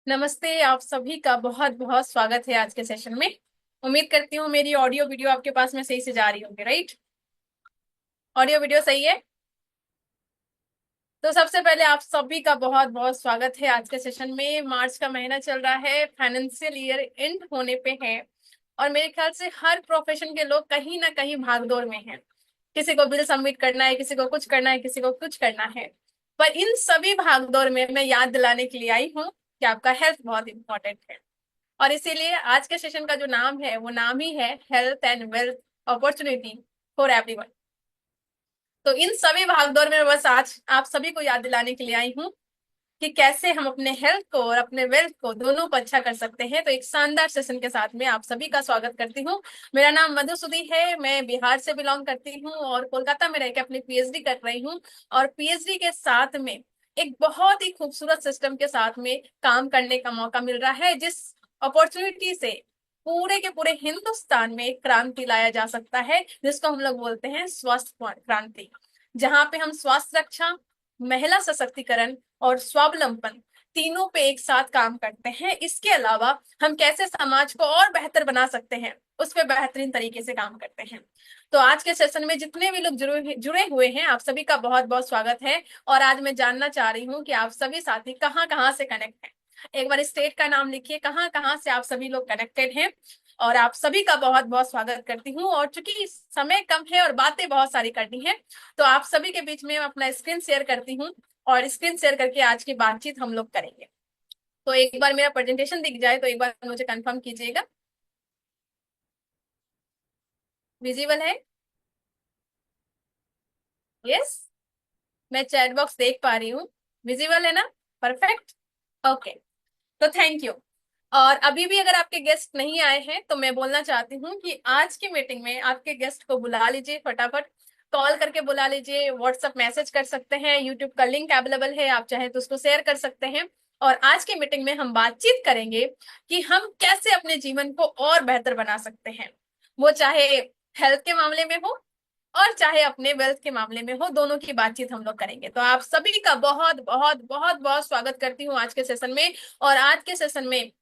नमस्ते। आप सभी का बहुत बहुत स्वागत है आज के सेशन में। उम्मीद करती हूँ मेरी ऑडियो वीडियो आपके पास में सही से जा रही होगी। राइट? ऑडियो वीडियो सही है? तो सबसे पहले आप सभी का बहुत बहुत स्वागत है आज के सेशन में। मार्च का महीना चल रहा है, फाइनेंशियल ईयर एंड होने पे है और मेरे ख्याल से हर प्रोफेशन के लोग कहीं ना कहीं भागदौड़ में हैं। किसी को बिल सबमिट करना है, किसी को कुछ करना है, किसी को कुछ करना है। पर इन सभी भागदौड़ में मैं याद दिलाने के लिए आई हूँ कि आपका हेल्थ बहुत इंपॉर्टेंट है। और इसीलिए आज के सेशन का जो नाम है वो नाम ही है health and wealth opportunity for everyone. तो इन सभी भागदौड़ में बस आज आप सभी को याद दिलाने के लिए आई हूँ कि कैसे हम अपने हेल्थ को और अपने वेल्थ को दोनों को अच्छा कर सकते हैं। तो एक शानदार सेशन के साथ में आप सभी का स्वागत करती हूँ। मेरा नाम मधुसुदी है, मैं बिहार से बिलोंग करती हूँ और कोलकाता में रहकर अपनी पीएचडी कर रही हूँ। और पीएचडी के साथ में एक बहुत ही खूबसूरत सिस्टम के साथ में काम करने का मौका मिल रहा है, जिस अपॉर्चुनिटी से पूरे के पूरे हिंदुस्तान में एक क्रांति लाया जा सकता है, जिसको हम लोग बोलते हैं स्वास्थ्य क्रांति। जहां पे हम स्वास्थ्य रक्षा, महिला सशक्तिकरण और स्वावलंबन तीनों पे एक साथ काम करते हैं। इसके अलावा हम कैसे समाज को और बेहतर बना सकते हैं उस पे बेहतरीन तरीके से काम करते हैं। तो आज के सेशन में जितने भी लोग जुड़े हुए हैं, आप सभी का बहुत बहुत स्वागत है। और आज मैं जानना चाह रही हूँ कि आप सभी साथी कहाँ कहाँ से कनेक्ट हैं। एक बार स्टेट का नाम लिखिए, कहाँ कहाँ से आप सभी लोग कनेक्टेड हैं। और आप सभी का बहुत बहुत स्वागत करती हूँ। और चूंकि समय कम है और बातें बहुत सारी करनी है, तो आप सभी के बीच में अपना स्क्रीन शेयर करती हूँ और स्क्रीन शेयर करके आज की बातचीत हम लोग करेंगे। तो एक बार मेरा प्रेजेंटेशन दिख जाए तो एक बार मुझे कंफर्म कीजिएगा। विजिबल है? यस, मैं चैट बॉक्स देख पा रही हूँ। विजिबल है ना? परफेक्ट। ओके, तो थैंक यू। और अभी भी अगर आपके गेस्ट नहीं आए हैं तो मैं बोलना चाहती हूँ कि आज की मीटिंग में आपके गेस्ट को बुला लीजिए, फटाफट कॉल करके बुला लीजिए, व्हाट्सएप मैसेज कर सकते हैं, यूट्यूब का लिंक अवेलेबल है, आप चाहे तो उसको शेयर कर सकते हैं। और आज की मीटिंग में हम बातचीत करेंगे कि हम कैसे अपने जीवन को और बेहतर बना सकते हैं। वो चाहे हेल्थ के मामले में हो और चाहे अपने वेल्थ के मामले में हो, दोनों की बातचीत हम लोग करेंगे। तो आप सभी का बहुत बहुत बहुत बहुत स्वागत करती हूँ आज के सेशन में। और आज के सेशन में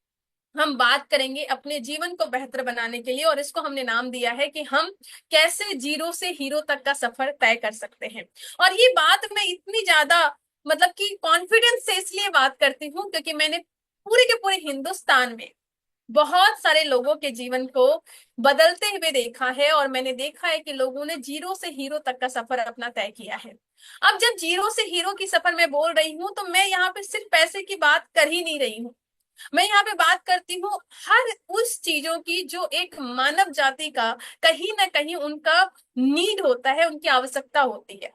हम बात करेंगे अपने जीवन को बेहतर बनाने के लिए, और इसको हमने नाम दिया है कि हम कैसे जीरो से हीरो तक का सफर तय कर सकते हैं। और ये बात मैं इतनी ज्यादा मतलब कि कॉन्फिडेंस से इसलिए बात करती हूँ क्योंकि मैंने पूरे के पूरे हिंदुस्तान में बहुत सारे लोगों के जीवन को बदलते हुए देखा है। और मैंने देखा है कि लोगों ने जीरो से हीरो तक का सफर अपना तय किया है। अब जब जीरो से हीरो की सफर मैं बोल रही हूँ तो मैं यहाँ पे सिर्फ पैसे की बात कर ही नहीं रही हूँ। मैं यहाँ पे बात करती हूँ हर उस चीजों की जो एक मानव जाति का कहीं ना कहीं उनका नीड होता है, उनकी आवश्यकता होती है।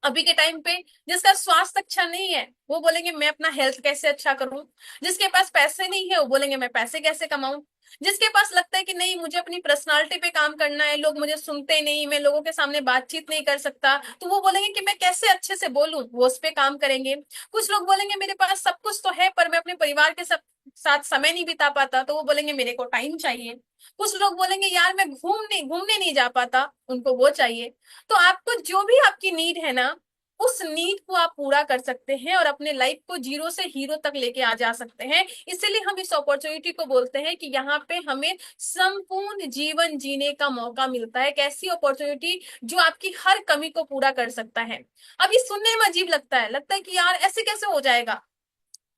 अभी के टाइम पे जिसका स्वास्थ्य अच्छा नहीं है वो बोलेंगे मैं अपना हेल्थ कैसे अच्छा करूं। जिसके पास पैसे नहीं है वो बोलेंगे मैं पैसे कैसे कमाऊं। जिसके पास लगता है कि नहीं मुझे अपनी पर्सनालिटी पे काम करना है, लोग मुझे सुनते नहीं, मैं लोगों के सामने बातचीत नहीं कर सकता, तो वो बोलेंगे कि मैं कैसे अच्छे से बोलूं, वो उस पे काम करेंगे। कुछ लोग बोलेंगे मेरे पास सब कुछ तो है पर मैं अपने परिवार के साथ समय नहीं बिता पाता, तो वो बोलेंगे मेरे को टाइम चाहिए। कुछ लोग बोलेंगे यार मैं घूमने नहीं जा पाता, उनको वो चाहिए। तो आपको जो भी आपकी नीड है ना, उस नीड को आप पूरा कर सकते हैं और अपने लाइफ को जीरो से हीरो तक लेके आ जा सकते हैं। इसीलिए हम इस अपॉर्चुनिटी को बोलते हैं कि यहाँ पे हमें संपूर्ण जीवन जीने का मौका मिलता है। एक ऐसी अपॉर्चुनिटी जो आपकी हर कमी को पूरा कर सकता है। अब ये सुनने में अजीब लगता है कि यार ऐसे कैसे हो जाएगा।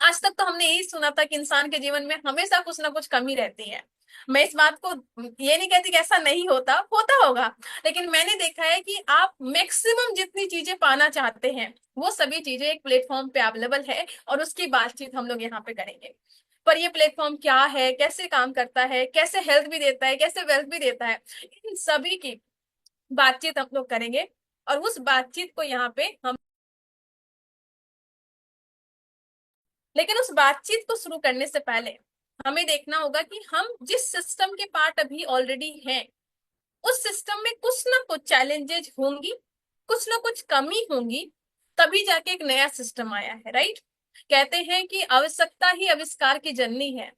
आज तक तो हमने यही सुना था कि इंसान के जीवन में हमेशा कुछ ना कुछ कमी रहती है। मैं इस बात को ये नहीं कहती कि ऐसा नहीं होता, होता होगा, लेकिन मैंने देखा है कि आप मैक्सिमम जितनी चीजें पाना चाहते हैं वो सभी चीजें एक प्लेटफॉर्म पे अवेलेबल है और उसकी बातचीत हम लोग यहाँ पे करेंगे। पर ये प्लेटफॉर्म क्या है, कैसे काम करता है, कैसे हेल्थ भी देता है, कैसे वेल्थ भी देता है, इन सभी की बातचीत हम लोग करेंगे। और उस बातचीत को यहाँ पे हम, लेकिन उस बातचीत को शुरू करने से पहले हमें देखना होगा कि हम जिस सिस्टम के पार्ट अभी ऑलरेडी हैं उस सिस्टम में कुछ ना कुछ चैलेंजेस होंगी, कुछ ना कुछ कमी होंगी, तभी जाके एक नया सिस्टम आया है। राइट? कहते हैं कि आवश्यकता ही आविष्कार की जननी है।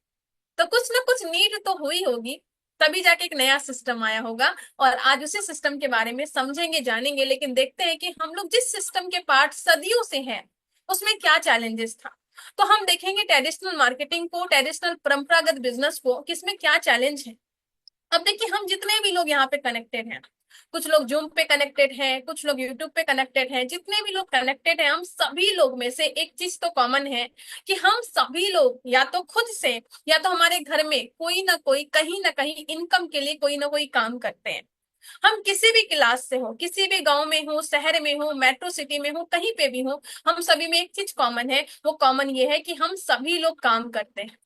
तो कुछ ना कुछ नीड तो हुई होगी, तभी जाके एक नया सिस्टम आया होगा। और आज उसी सिस्टम के बारे में समझेंगे, जानेंगे। लेकिन देखते हैं कि हम लोग जिस सिस्टम के पार्ट सदियों से हैं उसमें क्या चैलेंजेस था। तो हम देखेंगे ट्रेडिशनल मार्केटिंग को, ट्रेडिशनल परंपरागत बिजनेस को, किसमें क्या चैलेंज है। अब देखिए हम जितने भी लोग यहाँ पे कनेक्टेड हैं, कुछ लोग जूम पे कनेक्टेड हैं, कुछ लोग यूट्यूब पे कनेक्टेड हैं, जितने भी लोग कनेक्टेड हैं, हम सभी लोग में से एक चीज तो कॉमन है कि हम सभी लोग या तो खुद से या तो हमारे घर में कोई ना कोई कहीं ना कहीं इनकम के लिए कोई ना कोई काम करते हैं। हम किसी भी क्लास से हो, किसी भी गांव में हो, शहर में हो, मेट्रो सिटी में हो, कहीं पे भी हो, हम सभी में एक चीज कॉमन है। वो कॉमन ये है कि हम सभी लोग काम करते हैं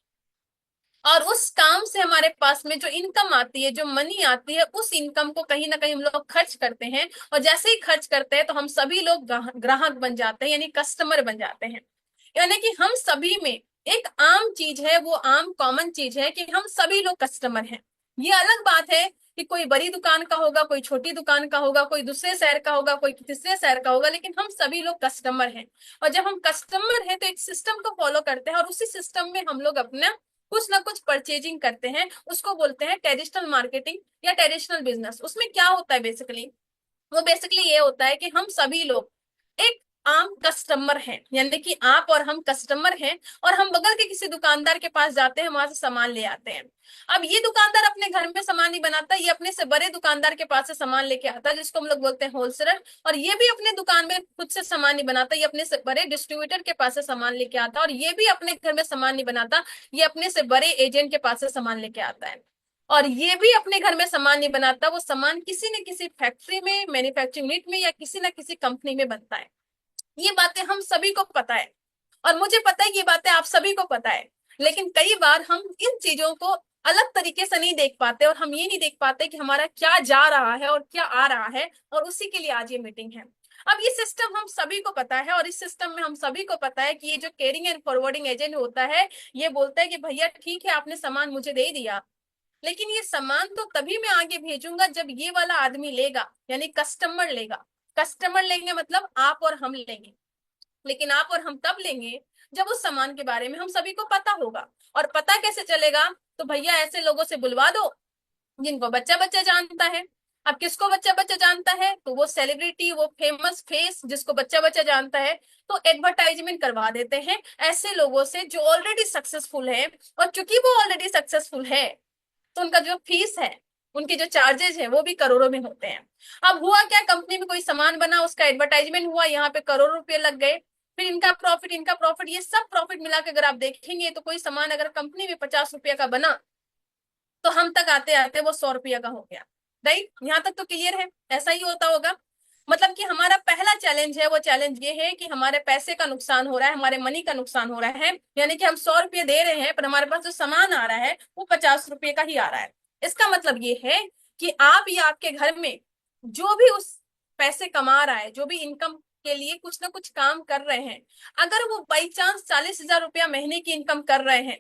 और उस काम से हमारे पास में जो इनकम आती है, जो मनी आती है, उस इनकम को कहीं ना कहीं हम लोग खर्च करते हैं। और जैसे ही खर्च करते हैं तो हम सभी लोग ग्राहक बन जाते हैं, यानी कस्टमर बन जाते हैं। यानी कि हम सभी में एक आम चीज है, वो आम कॉमन चीज है कि हम सभी लोग कस्टमर हैं। ये अलग बात है कि कोई बड़ी दुकान का होगा, कोई छोटी दुकान का होगा, कोई दूसरे शहर का होगा, कोई तीसरे शहर का होगा, लेकिन हम सभी लोग कस्टमर हैं। और जब हम कस्टमर हैं तो एक सिस्टम को फॉलो करते हैं और उसी सिस्टम में हम लोग अपना कुछ ना कुछ परचेजिंग करते हैं। उसको बोलते हैं ट्रेडिशनल मार्केटिंग या ट्रेडिशनल बिजनेस। उसमें क्या होता है बेसिकली, वो बेसिकली ये होता है कि हम सभी लोग एक आम कस्टमर हैं, यानी कि आप और हम कस्टमर हैं और हम बगल के किसी दुकानदार के पास जाते हैं, वहां से सामान ले आते हैं। अब ये दुकानदार अपने घर में सामान नहीं बनाता, ये अपने से बड़े दुकानदार के पास से सामान लेके आता है, जिसको हम लोग बोलते हैं होलसेलर। और ये भी अपने दुकान में खुद से सामान नहीं बनाता, ये अपने से बड़े डिस्ट्रीब्यूटर के पास से सामान लेके आता है। और ये भी अपने घर में सामान नहीं बनाता, ये अपने से बड़े एजेंट के पास से सामान लेके आता है। और ये भी अपने घर में सामान नहीं बनाता, वो सामान किसी न किसी फैक्ट्री में, मैन्युफैक्चरिंग यूनिट में या किसी न किसी कंपनी में बनता है। ये बातें हम सभी को पता है और मुझे पता है ये बातें आप सभी को पता है। लेकिन कई बार हम इन चीजों को अलग तरीके से नहीं देख पाते और हम ये नहीं देख पाते कि हमारा क्या जा रहा है और क्या आ रहा है। और उसी के लिए आज ये मीटिंग है। अब ये सिस्टम हम सभी को पता है और इस सिस्टम में हम सभी को पता है कि ये जो केयरिंग एंड फॉरवर्डिंग एजेंट होता है, ये बोलता है कि भैया ठीक है आपने सामान मुझे दे दिया, लेकिन ये सामान तो तभी मैं आगे भेजूंगा जब ये वाला आदमी लेगा, यानी कस्टमर लेगा। कस्टमर लेंगे मतलब आप और हम लेंगे, लेकिन आप और हम तब लेंगे जब उस सामान के बारे में हम सभी को पता होगा। और पता कैसे चलेगा, तो भैया ऐसे लोगों से बुलवा दो जिनको बच्चा बच्चा जानता है। अब किसको बच्चा बच्चा जानता है, तो वो सेलिब्रिटी, वो फेमस फेस जिसको बच्चा बच्चा जानता है। तो एडवर्टाइजमेंट करवा देते हैं ऐसे लोगों से जो ऑलरेडी सक्सेसफुल है। और चूंकि वो ऑलरेडी सक्सेसफुल है तो उनका जो फीस है, उनके जो चार्जेस है, वो भी करोड़ों में होते हैं। अब हुआ क्या, कंपनी में कोई सामान बना, उसका एडवर्टाइजमेंट हुआ, यहाँ पे करोड़ों रुपए लग गए। फिर इनका प्रॉफिट, ये सब प्रॉफिट मिला के अगर आप देखेंगे तो कोई सामान अगर कंपनी में 50 रुपये का बना तो हम तक आते आते वो 100 रुपया का हो गया। राइट, यहाँ तक तो क्लियर है, ऐसा ही होता होगा। मतलब कि हमारा पहला चैलेंज है, वो चैलेंज ये है कि हमारे पैसे का नुकसान हो रहा है, हमारे मनी का नुकसान हो रहा है। यानी कि हम 100 रुपये दे रहे हैं पर हमारे पास जो सामान आ रहा है वो 50 रुपये का ही आ रहा है। इसका मतलब ये है कि आप या आपके घर में जो भी उस पैसे कमा रहा है, जो भी इनकम के लिए कुछ ना कुछ काम कर रहे हैं, अगर वो बाई चांस 40,000 रुपया महीने की इनकम कर रहे हैं,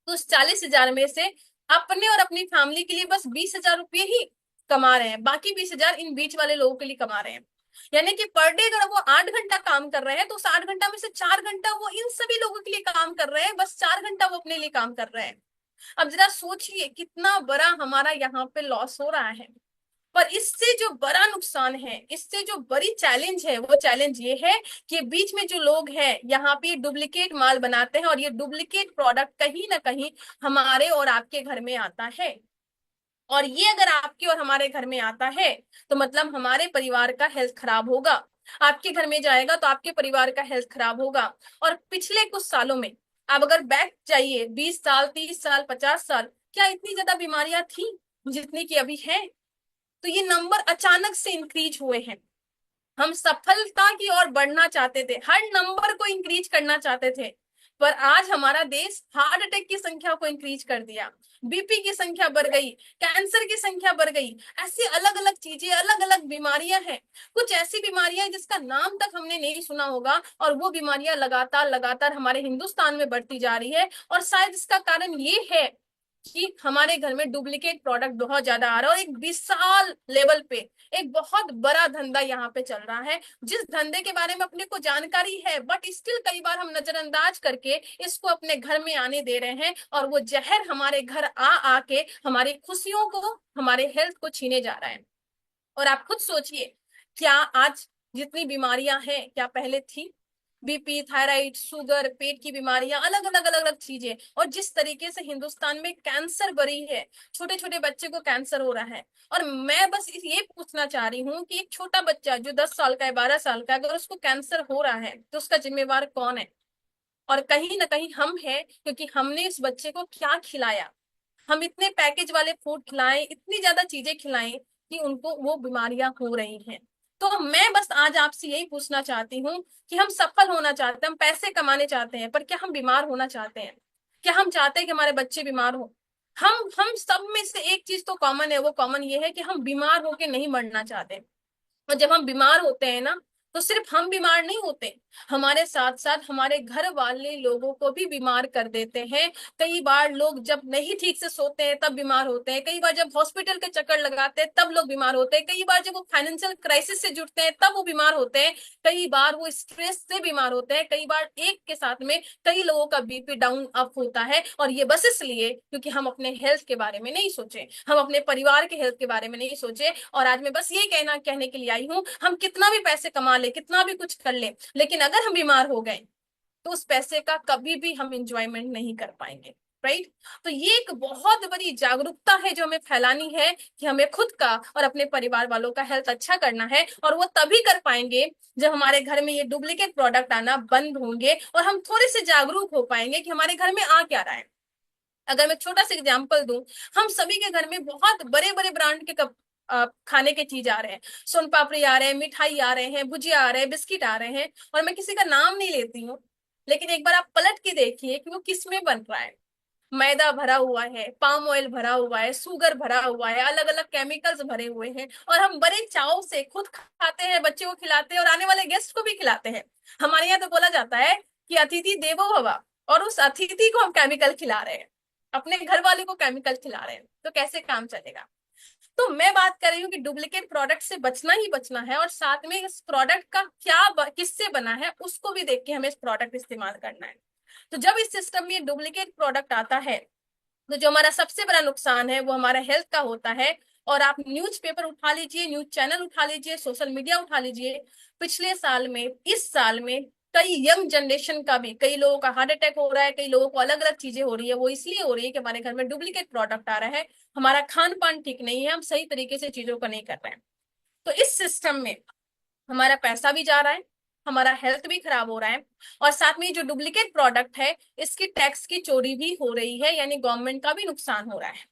तो उस 40,000 में से अपने और अपनी फैमिली के लिए बस 20,000 रुपये ही कमा रहे हैं, बाकी 20,000 इन बीच वाले लोगों के लिए कमा रहे हैं। यानी कि पर डे अगर वो 8 घंटा काम कर रहे हैं तो उस 8 घंटा में से 4 घंटा वो इन सभी लोगों के लिए काम कर रहे हैं, बस 4 घंटा वो अपने लिए काम कर रहे हैं। अब जरा सोचिए कितना बड़ा हमारा यहाँ पे लॉस हो रहा है। पर इससे जो बड़ा नुकसान है, इससे जो बड़ी चैलेंज है, वो चैलेंज ये है कि बीच में जो लोग हैं यहाँ पे डुप्लीकेट माल बनाते हैं और ये डुप्लीकेट प्रोडक्ट कहीं ना कहीं हमारे और आपके घर में आता है। और ये अगर आपके और हमारे घर में आता है तो मतलब हमारे परिवार का हेल्थ खराब होगा। आपके घर में जाएगा तो आपके परिवार का हेल्थ खराब होगा। और पिछले कुछ सालों में आप अगर बैक जाइए 20 साल, 30 साल, 50 साल, क्या इतनी ज्यादा बीमारियां थी जितनी की अभी है? तो ये नंबर अचानक से इंक्रीज हुए हैं। हम सफलता की ओर बढ़ना चाहते थे, हर नंबर को इंक्रीज करना चाहते थे, पर आज हमारा देश हार्ट अटैक की संख्या को इंक्रीज कर दिया, बीपी की संख्या बढ़ गई, कैंसर की संख्या बढ़ गई। ऐसी अलग अलग चीजें, अलग अलग बीमारियां हैं। कुछ ऐसी बीमारियां जिसका नाम तक हमने नहीं सुना होगा और वो बीमारियां लगातार लगातार हमारे हिंदुस्तान में बढ़ती जा रही है। और शायद इसका कारण ये है कि हमारे घर में डुप्लीकेट प्रोडक्ट बहुत ज्यादा आ रहा है और एक विशाल लेवल पे एक बहुत बड़ा धंधा यहाँ पे चल रहा है, जिस धंधे के बारे में अपने को जानकारी है बट स्टिल कई बार हम नजरअंदाज करके इसको अपने घर में आने दे रहे हैं और वो जहर हमारे घर आ आके हमारी खुशियों को, हमारे हेल्थ को छीने जा रहा है। और आप खुद सोचिए, क्या आज जितनी बीमारियां हैं क्या पहले थी? बीपी, थायराइड, शुगर, पेट की बीमारियां, अलग अलग अलग अलग चीजें। और जिस तरीके से हिंदुस्तान में कैंसर बढ़ी है, छोटे छोटे बच्चे को कैंसर हो रहा है। और मैं बस ये पूछना चाह रही हूँ कि एक छोटा बच्चा जो 10 साल का है, 12 साल का, अगर उसको कैंसर हो रहा है तो उसका जिम्मेवार कौन है? और कहीं ना कहीं हम हैं, क्योंकि हमने इस बच्चे को क्या खिलाया। हम इतने पैकेज वाले फूड खिलाएं, इतनी ज्यादा चीजें खिलाएं कि उनको वो बीमारियां हो रही हैं। तो मैं बस आज आपसे यही पूछना चाहती हूँ कि हम सफल होना चाहते हैं, हम पैसे कमाने चाहते हैं, पर क्या हम बीमार होना चाहते हैं? क्या हम चाहते हैं कि हमारे बच्चे बीमार हो? हम सब में से एक चीज तो कॉमन है, वो कॉमन ये है कि हम बीमार होके नहीं मरना चाहते। और जब हम बीमार होते हैं ना, तो सिर्फ हम बीमार नहीं होते, हमारे साथ साथ हमारे घर वाले लोगों को भी बीमार कर देते हैं। कई बार लोग जब नहीं ठीक से सोते हैं तब बीमार होते हैं, कई बार जब हॉस्पिटल के चक्कर लगाते हैं तब लोग बीमार होते हैं, कई बार जब वो फाइनेंशियल क्राइसिस से जुड़ते हैं तब वो बीमार होते हैं, कई बार वो स्ट्रेस से बीमार होते हैं, कई बार एक के साथ में कई लोगों का बीपी डाउन अप होता है। और ये बस इसलिए क्योंकि हम अपने हेल्थ के बारे में नहीं सोचे, हम अपने परिवार के हेल्थ के बारे में नहीं सोचे। और आज मैं बस ये कहने के लिए आई हूँ, हम कितना भी पैसे कमा ले, कितना भी कुछ कर ले, लेकिन अगर हम बीमार हो गए तो उस पैसे का कभी भी हम इंजॉयमेंट नहीं कर पाएंगे। राइट? तो ये एक बहुत बड़ी जागरूकता है जो हमें फैलानी है कि हमें खुद का और अपने परिवार वालों का हेल्थ अच्छा करना है। और वो तभी कर पाएंगे जब हमारे घर में ये डुप्लीकेट प्रोडक्ट आना बंद होंगे और हम थोड़े से जागरूक हो पाएंगे कि हमारे घर में आ क्या रहा है। अगर मैं छोटा सा एग्जाम्पल दूं, हम सभी के घर में बहुत बड़े बड़े ब्रांड के खाने के चीज आ रहे हैं, सोन पापड़ी आ रहे हैं, मिठाई आ रहे हैं, भुजिया आ रहे हैं, बिस्किट आ रहे हैं। और मैं किसी का नाम नहीं लेती हूँ, लेकिन एक बार आप पलट के देखिए कि वो किस में बन रहा है। मैदा भरा हुआ है, पाम ऑयल भरा हुआ है, शुगर भरा हुआ है, अलग अलग केमिकल्स भरे हुए हैं, और हम बड़े चाव से खुद खाते हैं, बच्चे को खिलाते हैं और आने वाले गेस्ट को भी खिलाते हैं। हमारे यहाँ तो बोला जाता है कि अतिथि देवो भव, और उस अतिथि को हम केमिकल खिला रहे हैं, अपने घर वाले को केमिकल खिला रहे हैं, तो कैसे काम चलेगा? तो मैं बात कर रही हूँ कि डुप्लीकेट प्रोडक्ट से बचना ही बचना है, और साथ में इस प्रोडक्ट का किससे बना है उसको भी देख के हमें इस प्रोडक्ट इस्तेमाल करना है। तो जब इस सिस्टम में डुप्लीकेट प्रोडक्ट आता है, तो जो हमारा सबसे बड़ा नुकसान है वो हमारा हेल्थ का होता है। और आप न्यूज़पेपर उठा लीजिए, न्यूज चैनल उठा लीजिए, सोशल मीडिया उठा लीजिए, पिछले साल में, इस साल में कई यंग जनरेशन का भी, कई लोगों का हार्ट अटैक हो रहा है, कई लोगों को अलग अलग चीजें हो रही है। वो इसलिए हो रही है कि हमारे घर में डुप्लीकेट प्रोडक्ट आ रहा है, हमारा खान पान ठीक नहीं है, हम सही तरीके से चीजों को नहीं कर रहे हैं। तो इस सिस्टम में हमारा पैसा भी जा रहा है, हमारा हेल्थ भी खराब हो रहा है, और साथ में जो डुप्लीकेट प्रोडक्ट है इसकी टैक्स की चोरी भी हो रही है, यानी गवर्नमेंट का भी नुकसान हो रहा है।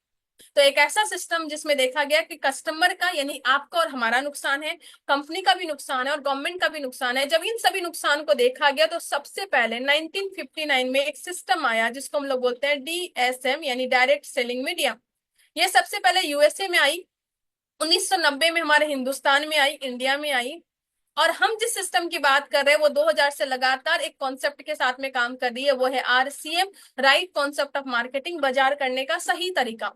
तो एक ऐसा सिस्टम जिसमें देखा गया कि कस्टमर का, यानी आपका और हमारा नुकसान है, कंपनी का भी नुकसान है और गवर्नमेंट का भी नुकसान है। जब इन सभी नुकसान को देखा गया तो सबसे पहले 1959 में एक सिस्टम आया जिसको हम लोग बोलते हैं डीएसएम, यानी डायरेक्ट सेलिंग मीडिया। ये सबसे पहले यूएसए में आई, 1990 में हमारे हिंदुस्तान में आई, इंडिया में आई। और हम जिस सिस्टम की बात कर रहे हैं वो 2000 से लगातार एक कॉन्सेप्ट के साथ में काम कर रही है, वो है RCM, right concept of marketing, बाजार करने का सही तरीका।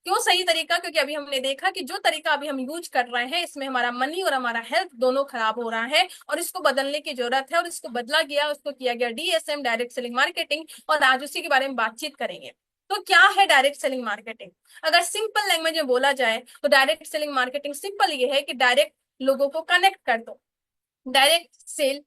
क्यों सही तरीका? क्योंकि अभी हमने देखा कि जो तरीका अभी हम यूज कर रहे हैं इसमें हमारा मनी और हमारा हेल्थ दोनों खराब हो रहा है, और इसको बदलने की जरूरत है, और इसको बदला गया, उसको किया गया डीएसएम, डायरेक्ट सेलिंग मार्केटिंग। और आज उसी के बारे में बातचीत करेंगे। तो क्या है डायरेक्ट सेलिंग मार्केटिंग? अगर सिंपल लैंग्वेज में बोला जाए तो डायरेक्ट सेलिंग मार्केटिंग सिंपल ये है कि डायरेक्ट लोगों को कनेक्ट कर दो। डायरेक्ट सेल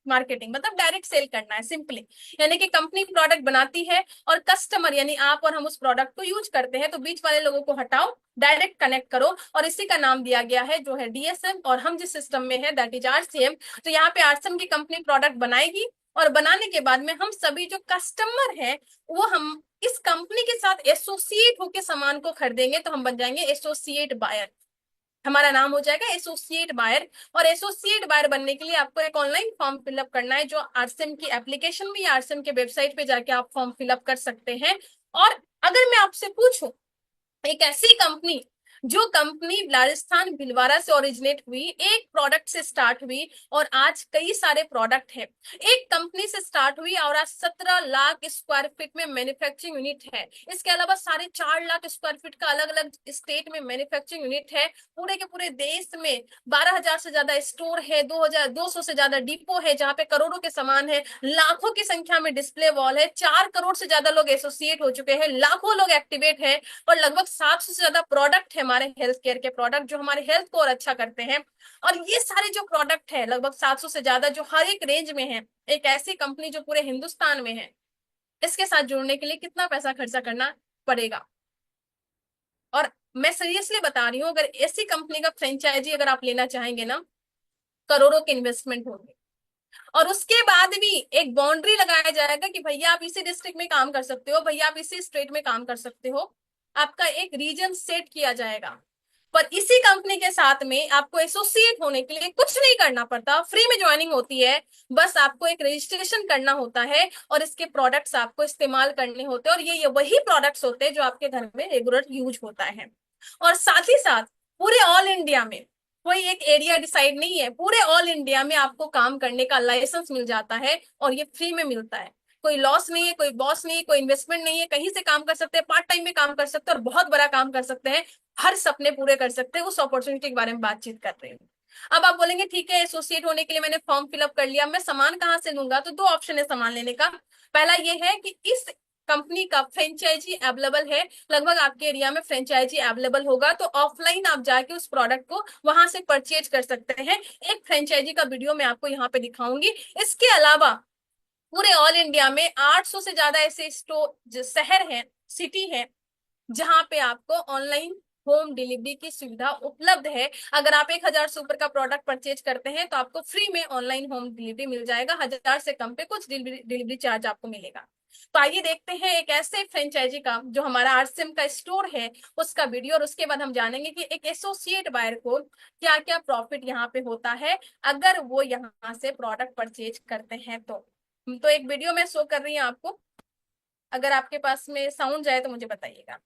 मार्केटिंग मतलब डायरेक्ट सेल करना है सिंपली, यानी कि कंपनी प्रोडक्ट बनाती है और कस्टमर यानी आप और हम उस प्रोडक्ट को यूज करते हैं, तो बीच वाले लोगों को हटाओ, डायरेक्ट कनेक्ट करो, और इसी का नाम दिया गया है जो है डीएसएम, और हम जिस सिस्टम में है दैट इज आरसीएम। तो यहाँ पे आरसीएम की कंपनी प्रोडक्ट बनाएगी, और बनाने के बाद में हम सभी जो कस्टमर है वो हम इस कंपनी के साथ एसोसिएट होकर सामान को खरीदेंगे, तो हम बन जाएंगे एसोसिएट बायर, हमारा नाम हो जाएगा एसोसिएट बायर। और एसोसिएट बायर बनने के लिए आपको एक ऑनलाइन फॉर्म फिलअप करना है, जो आरसीएम की एप्लीकेशन में या आरसीएम के वेबसाइट पे जाके आप फॉर्म फिलअप कर सकते हैं। और अगर मैं आपसे पूछूं, एक ऐसी कंपनी जो कंपनी राजस्थान भिलवाड़ा से ओरिजिनेट हुई, एक प्रोडक्ट से स्टार्ट हुई और आज कई सारे प्रोडक्ट है, एक कंपनी से स्टार्ट हुई और आज 17 लाख स्क्वायर फीट में मैन्युफैक्चरिंग यूनिट है, इसके अलावा 4.5 लाख स्क्वायर फीट का अलग अलग स्टेट में मैन्युफैक्चरिंग यूनिट है, पूरे के पूरे देश में 12,000 से ज्यादा स्टोर है, 2,200 से ज्यादा डिपो है जहां पे करोड़ों के सामान है, लाखों की संख्या में डिस्प्ले वॉल है, 4 करोड़ से ज्यादा लोग एसोसिएट हो चुके हैं, लाखों लोग एक्टिवेट है, और लगभग 700 से ज्यादा प्रोडक्ट है हमारे हेल्थ केयर के प्रोडक्ट जो हमारे हेल्थ को और अच्छा करते हैं। और ये सारे जो प्रोडक्ट है लगभग 700 से ज्यादा जो हर एक रेंज में है, एक ऐसी कंपनी जो पूरे हिंदुस्तान में है, इसके साथ जुड़ने के लिए कितना पैसा खर्चा करना पड़ेगा। और मैं सीरियसली बता रही हूँ, अगर ऐसी कंपनी का फ्रेंचाइजी अगर आप लेना चाहेंगे ना, करोड़ों के इन्वेस्टमेंट होंगे। और उसके बाद भी एक बाउंड्री लगाया जाएगा कि भैया आप इसी डिस्ट्रिक्ट में काम कर सकते हो, भैया आप इसी स्टेट में काम कर सकते हो, आपका एक रीजन सेट किया जाएगा। पर इसी कंपनी के साथ में आपको एसोसिएट होने के लिए कुछ नहीं करना पड़ता, फ्री में ज्वाइनिंग होती है। बस आपको एक रजिस्ट्रेशन करना होता है और इसके प्रोडक्ट्स आपको इस्तेमाल करने होते हैं, और ये वही प्रोडक्ट्स होते हैं जो आपके घर में रेगुलर यूज होता है। और साथ ही साथ पूरे ऑल इंडिया में कोई एक एरिया डिसाइड नहीं है, पूरे ऑल इंडिया में आपको काम करने का लाइसेंस मिल जाता है और ये फ्री में मिलता है। कोई लॉस नहीं है, कोई बॉस नहीं है, कोई इन्वेस्टमेंट नहीं है, कहीं से काम कर सकते हैं, पार्ट टाइम में काम कर सकते हैं और बहुत बड़ा काम कर सकते हैं, हर सपने पूरे कर सकते हैं। उस अपॉर्चुनिटी के बारे में बातचीत कर रहे हैं। अब आप बोलेंगे ठीक है, एसोसिएट होने के लिए मैंने फॉर्म फिलअप कर लिया, मैं सामान कहाँ से लूंगा? तो दो ऑप्शन है सामान लेने का। पहला ये है कि इस कंपनी का फ्रेंचाइजी अवेलेबल है, लगभग आपके एरिया में फ्रेंचाइजी अवेलेबल होगा, तो ऑफलाइन आप जाके उस प्रोडक्ट को वहां से परचेज कर सकते हैं। एक फ्रेंचाइजी का वीडियो मैं आपको यहाँ पे दिखाऊंगी। इसके अलावा पूरे ऑल इंडिया में 800 से ज्यादा ऐसे स्टोर शहर हैं, सिटी है, जहां पे आपको ऑनलाइन होम डिलीवरी की सुविधा उपलब्ध है। अगर आप 1000 से ऊपर का प्रोडक्ट परचेज करते हैं तो आपको फ्री में ऑनलाइन होम डिलीवरी मिल जाएगा, 1000 से कम पे कुछ डिलीवरी चार्ज आपको मिलेगा। तो आइए देखते हैं एक ऐसे फ्रेंचाइजी का जो हमारा आरसीएम का स्टोर है उसका वीडियो, और उसके बाद हम जानेंगे कि एक एसोसिएट बायर को क्या क्या प्रॉफिट यहाँ पे होता है अगर वो यहाँ से प्रोडक्ट परचेज करते हैं। तो एक वीडियो में शो कर रही हूँ आपको, अगर आपके पास में साउंड जाए तो मुझे बताइएगा।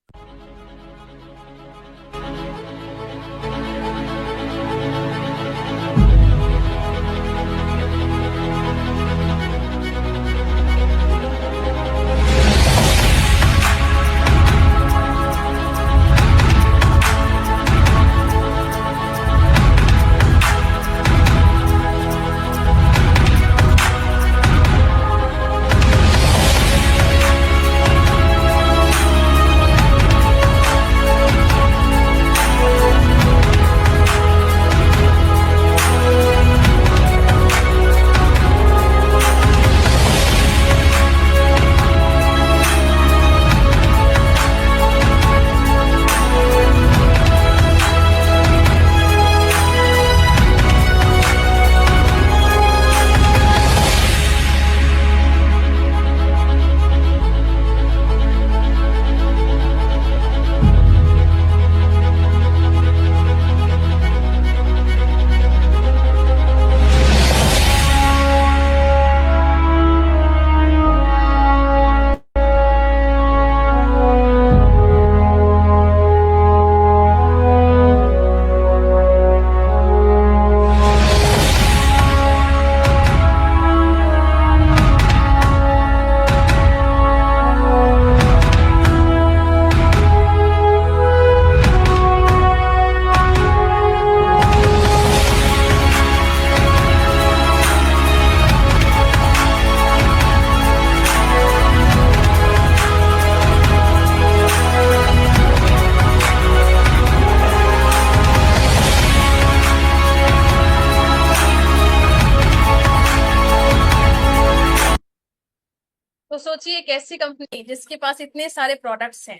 तो सोचिए एक ऐसी कंपनी जिसके पास इतने सारे प्रोडक्ट्स हैं,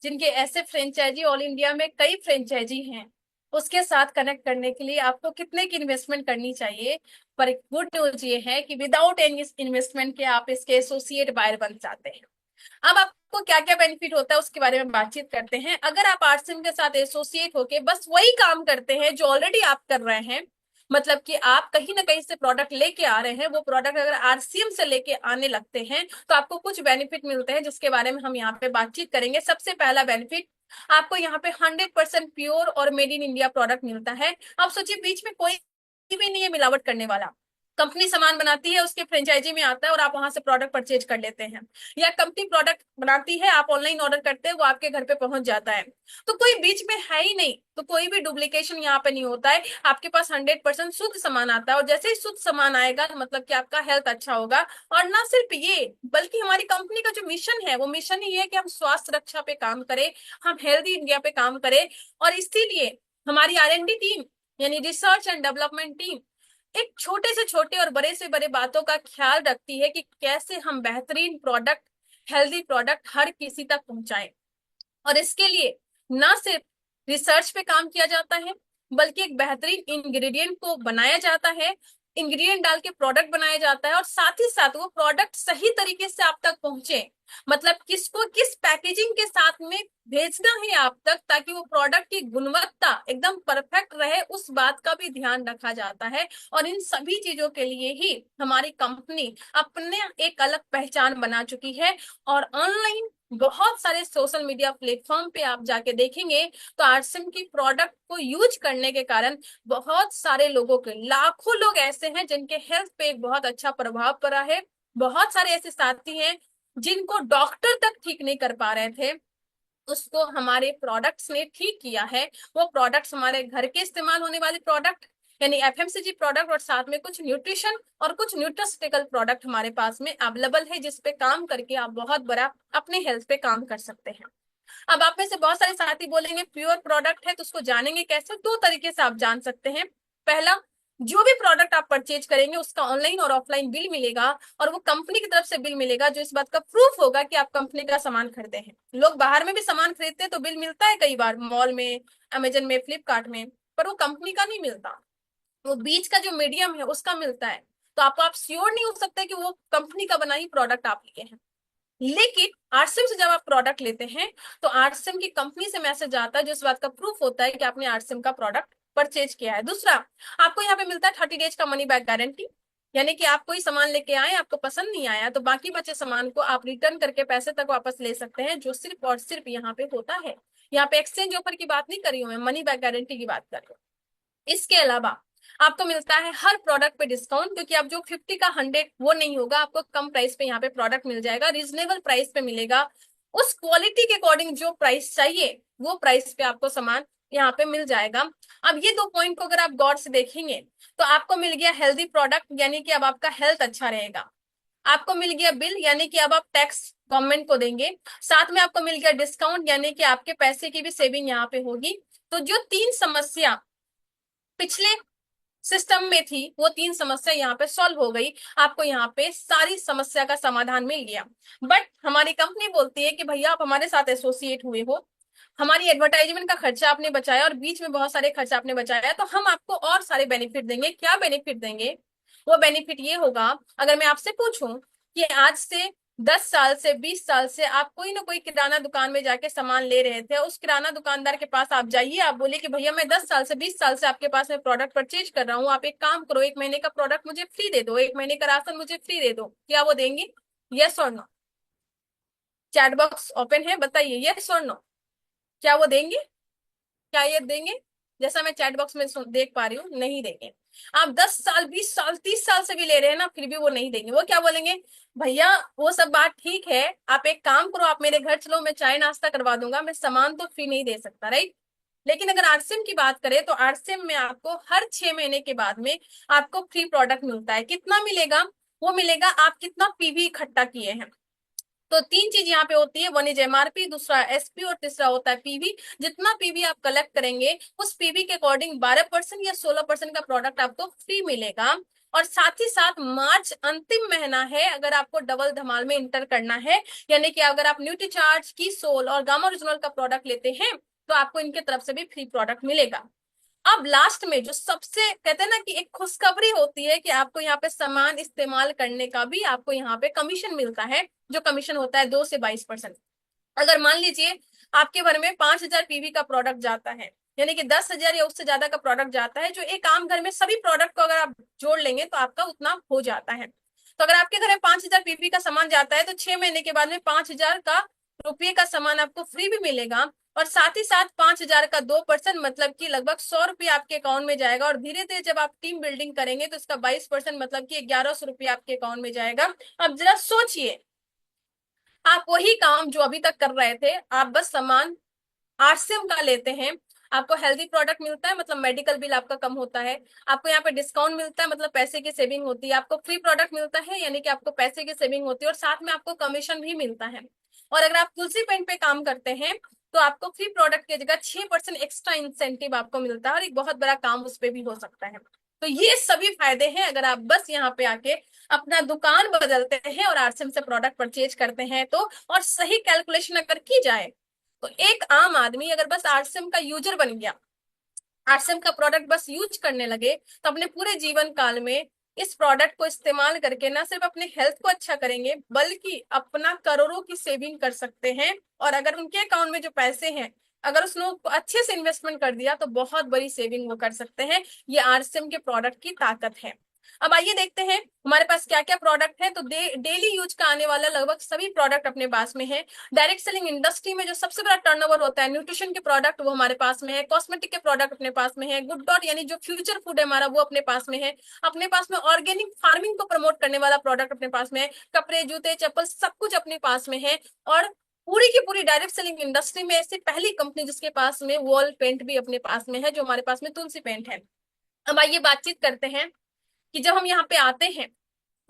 जिनके ऐसे फ्रेंचाइजी ऑल इंडिया में कई फ्रेंचाइजी हैं, उसके साथ कनेक्ट करने के लिए आपको कितने की इन्वेस्टमेंट करनी चाहिए। पर एक गुड न्यूज ये है कि विदाउट एनी इन्वेस्टमेंट के आप इसके एसोसिएट बायर बन जाते हैं। अब आपको क्या क्या बेनिफिट होता है उसके बारे में बातचीत करते हैं। अगर आप आरसीएम के साथ एसोसिएट होके बस वही काम करते हैं जो ऑलरेडी आप कर रहे हैं, मतलब कि आप कहीं ना कहीं से प्रोडक्ट लेके आ रहे हैं, वो प्रोडक्ट अगर आरसीएम से लेके आने लगते हैं तो आपको कुछ बेनिफिट मिलते हैं जिसके बारे में हम यहाँ पे बातचीत करेंगे। सबसे पहला बेनिफिट, आपको यहाँ पे 100% प्योर और मेड इन इंडिया प्रोडक्ट मिलता है। आप सोचिए बीच में कोई भी नहीं है मिलावट करने वाला, कंपनी सामान बनाती है, उसके फ्रेंचाइजी में आता है और आप वहां से प्रोडक्ट परचेज कर लेते हैं, या कंपनी प्रोडक्ट बनाती है, आप ऑनलाइन ऑर्डर करते हैं, वो आपके घर पे पहुंच जाता है। तो कोई बीच में है ही नहीं, तो कोई भी डुप्लीकेशन यहाँ पे नहीं होता है, आपके पास 100% शुद्ध सामान आता है। और जैसे ही शुद्ध सामान आएगा मतलब कि आपका हेल्थ अच्छा होगा। और ना सिर्फ ये, बल्कि हमारी कंपनी का जो मिशन है वो मिशन ही है कि हम स्वास्थ्य रक्षा पे काम करें, हम हेल्दी इंडिया पे काम करें। और इसीलिए हमारी R&D टीम, यानी रिसर्च एंड डेवलपमेंट टीम, एक छोटे से छोटे और बड़े से बड़े बातों का ख्याल रखती है कि कैसे हम बेहतरीन प्रोडक्ट, हेल्दी प्रोडक्ट हर किसी तक पहुंचाएं। और इसके लिए ना सिर्फ रिसर्च पे काम किया जाता है, बल्कि एक बेहतरीन इंग्रेडिएंट को बनाया जाता है, इंग्रेडिएंट डाल के प्रोडक्ट बनाया जाता है, और साथ ही साथ वो प्रोडक्ट सही तरीके से आप तक पहुंचे, मतलब किसको किस पैकेजिंग के साथ में भेजना है आप तक, ताकि वो प्रोडक्ट की गुणवत्ता एकदम परफेक्ट रहे, उस बात का भी ध्यान रखा जाता है। और इन सभी चीजों के लिए ही हमारी कंपनी अपने एक अलग पहचान बना चुकी है। और ऑनलाइन बहुत सारे सोशल मीडिया प्लेटफॉर्म पे आप जाके देखेंगे तो आरसीएम की प्रोडक्ट को यूज करने के कारण बहुत सारे लोगों के, लाखों लोग ऐसे हैं जिनके हेल्थ पे एक बहुत अच्छा प्रभाव पड़ा है। बहुत सारे ऐसे साथी हैं जिनको डॉक्टर तक ठीक नहीं कर पा रहे थे, उसको हमारे प्रोडक्ट्स ने ठीक किया है। वो प्रोडक्ट्स हमारे घर के इस्तेमाल होने वाले प्रोडक्ट, यानी एफएमसीजी प्रोडक्ट, और साथ में कुछ न्यूट्रिशन और कुछ न्यूट्रास्टिकल प्रोडक्ट हमारे पास में अवेलेबल है, जिसपे काम करके आप बहुत बड़ा अपने हेल्थ पे काम कर सकते हैं। अब आप में से बहुत सारे साथी बोलेंगे प्योर प्रोडक्ट है तो उसको जानेंगे कैसे। दो तरीके से आप जान सकते हैं। पहला, जो भी प्रोडक्ट आप परचेज करेंगे उसका ऑनलाइन और ऑफलाइन बिल मिलेगा, और वो कंपनी की तरफ से बिल मिलेगा जो इस बात का प्रूफ होगा कि आप कंपनी का सामान खरीदे हैं। लोग बाहर में भी सामान खरीदते हैं तो बिल मिलता है कई बार, मॉल में, अमेजन में, फ्लिपकार्ट में, पर वो कंपनी का नहीं मिलता, वो बीच का जो मीडियम है उसका मिलता है। तो आपको आप श्योर नहीं हो सकते कि वो कंपनी का बना ही प्रोडक्ट आप लिए हैं। लेकिन आरसीएम से जब आप प्रोडक्ट लेते हैं तो आरसीएम की कंपनी से मैसेज आता है जो इस बात का प्रूफ होता है कि आपने आरसीएम का प्रोडक्ट परचेज किया है। दूसरा, आपको यहाँ पे मिलता है 30 डेज का मनी बैक गारंटी, यानी कि आप कोई सामान लेके आए, आपको पसंद नहीं आया तो बाकी बचे सामान को आप रिटर्न करके पैसे तक वापस ले सकते हैं, जो सिर्फ और सिर्फ यहाँ पे होता है। यहाँ पे एक्सचेंज ऑफर की बात नहीं कर रही हूँ मैं, मनी बैक गारंटी की बात कर रही हूँ। इसके अलावा आपको मिलता है हर प्रोडक्ट पे डिस्काउंट, क्योंकि अब जो 50 का 100 वो नहीं होगा, आपको कम प्राइस पे यहाँ पे प्रोडक्ट मिल जाएगा, रीजनेबल प्राइस पे मिलेगा। उस क्वालिटी के अकॉर्डिंग जो प्राइस चाहिए वो प्राइस पे आपको सामान यहाँ पे मिल जाएगा। अब ये दो पॉइंट को अगर आप गौर से देखेंगे तो आपको मिल गया हेल्दी प्रोडक्ट, यानी कि अब आपका हेल्थ अच्छा रहेगा। आपको मिल गया बिल, यानी कि अब आप टैक्स गवर्नमेंट को देंगे। साथ में आपको मिल गया डिस्काउंट, यानी कि आपके पैसे की भी सेविंग यहाँ पे होगी। तो जो तीन समस्या पिछले सिस्टम में थी वो तीन समस्या यहाँ पे सॉल्व हो गई, आपको यहाँ पे सारी समस्या का समाधान मिल गया। बट हमारी कंपनी बोलती है कि भैया आप हमारे साथ एसोसिएट हुए हो, हमारी एडवर्टाइजमेंट का खर्चा आपने बचाया और बीच में बहुत सारे खर्चा आपने बचाया, तो हम आपको और सारे बेनिफिट देंगे। क्या बेनिफिट देंगे? वो बेनिफिट ये होगा, अगर मैं आपसे पूछूं कि आज से 10 साल से 20 साल से आप कोई ना कोई किराना दुकान में जाके सामान ले रहे थे, उस किराना दुकानदार के पास आप जाइए, आप बोलिए कि भैया मैं 10 साल से 20 साल से आपके पास में प्रोडक्ट परचेज कर रहा हूँ, आप एक काम करो 1 महीने का प्रोडक्ट मुझे फ्री दे दो, 1 महीने का राशन मुझे फ्री दे दो, क्या वो देंगे? यस और नो? चैट बॉक्स ओपन है, बताइए यस और नो, क्या वो देंगे? क्या ये देंगे? जैसा मैं चैट बॉक्स में देख पा रही हूँ, नहीं देंगे। आप 10 साल 20 साल 30 साल से भी ले रहे हैं ना, फिर भी वो नहीं देंगे। वो क्या बोलेंगे? भैया वो सब बात ठीक है, आप एक काम करो, आप मेरे घर चलो, मैं चाय नाश्ता करवा दूंगा, मैं सामान तो फ्री नहीं दे सकता, राइट? लेकिन अगर आरसीएम की बात करें तो आरसीएम में आपको हर 6 महीने के बाद में आपको फ्री प्रोडक्ट मिलता है। कितना मिलेगा? वो मिलेगा आप कितना पीवी इकट्ठा किए हैं। तो तीन चीज यहाँ पे होती है, वन इज एमआरपी, दूसरा एसपी, और तीसरा होता है पीवी। जितना पीवी आप कलेक्ट करेंगे उस पीवी के अकॉर्डिंग 12% या 16% का प्रोडक्ट आपको फ्री मिलेगा। और साथ ही साथ मार्च अंतिम महीना है, अगर आपको डबल धमाल में इंटर करना है, यानी कि अगर आप न्यूट्रीचार्ज की सोल और गामा ओरिजिनल का प्रोडक्ट लेते हैं तो आपको इनके तरफ से भी फ्री प्रोडक्ट मिलेगा। अब लास्ट में जो सबसे कहते हैं ना कि एक खुशखबरी होती है कि आपको यहाँ पे सामान इस्तेमाल करने का भी आपको यहाँ पे कमीशन मिलता है, जो कमीशन होता है 2 से 22%। अगर मान लीजिए आपके घर में 5,000 पीवी का प्रोडक्ट जाता है, यानी कि 10,000 या उससे ज्यादा का प्रोडक्ट जाता है, जो एक आम घर में सभी प्रोडक्ट को अगर आप जोड़ लेंगे तो आपका उतना हो जाता है। तो अगर आपके घर में 5,000 पीवी का सामान जाता है तो 6 महीने के बाद में 5,000 का रुपये का सामान आपको फ्री भी मिलेगा। और साथ ही साथ 5,000 का 2%, मतलब कि लगभग 100 रुपया आपके अकाउंट में जाएगा। और धीरे धीरे जब आप टीम बिल्डिंग करेंगे तो इसका 22%, मतलब कि 1,100 रुपया आपके अकाउंट में जाएगा। अब जरा सोचिए, आप वही काम जो अभी तक कर रहे थे, आप बस सामान आरसीएम का लेते हैं, आपको हेल्दी प्रोडक्ट मिलता है, मतलब मेडिकल बिल आपका कम होता है, आपको यहाँ पे डिस्काउंट मिलता है, मतलब पैसे की सेविंग होती है, आपको फ्री प्रोडक्ट मिलता है, यानी कि आपको पैसे की सेविंग होती है, और साथ में आपको कमीशन भी मिलता है। और अगर आप तुलसी पेंट पे काम करते हैं तो आपको फ्री प्रोडक्ट की जगह 6% एक्स्ट्रा इंसेंटिव आपको मिलता है, और एक बहुत बड़ा काम उस पर भी हो सकता है। तो ये सभी फायदे हैं अगर आप बस यहाँ पे आके अपना दुकान बदलते हैं और आरसीएम से प्रोडक्ट परचेज करते हैं तो। और सही कैलकुलेशन अगर की जाए तो एक आम आदमी अगर बस आरसीएम का यूजर बन गया, आरसीएम का प्रोडक्ट बस यूज करने लगे, तो अपने पूरे जीवन काल में इस प्रोडक्ट को इस्तेमाल करके ना सिर्फ अपने हेल्थ को अच्छा करेंगे, बल्कि अपना करोड़ों की सेविंग कर सकते हैं। और अगर उनके अकाउंट में जो पैसे हैं, अगर उस लोग को अच्छे से इन्वेस्टमेंट कर दिया तो बहुत बड़ी सेविंग वो कर सकते हैं। ये आरसीएम के प्रोडक्ट की ताकत है। अब आइए देखते हैं हमारे पास क्या क्या प्रोडक्ट है। तो डेली यूज का आने वाला लगभग सभी प्रोडक्ट अपने पास में है। डायरेक्ट सेलिंग इंडस्ट्री में जो सबसे बड़ा टर्नओवर होता है न्यूट्रिशन के प्रोडक्ट, वो हमारे पास में है। कॉस्मेटिक के प्रोडक्ट अपने पास में है। गुड डॉट यानी जो फ्यूचर फूड है हमारा, वो अपने पास में है। अपने पास में ऑर्गेनिक फार्मिंग को प्रमोट करने वाला प्रोडक्ट अपने पास में है। कपड़े, जूते, चप्पल सब कुछ अपने पास में है। और पूरी की पूरी डायरेक्ट सेलिंग इंडस्ट्री में ऐसी पहली कंपनी जिसके पास में वॉल पेंट भी अपने पास में है, जो हमारे पास में तुलसी पेंट है। अब आइए बातचीत करते हैं कि जब हम यहाँ पे आते हैं,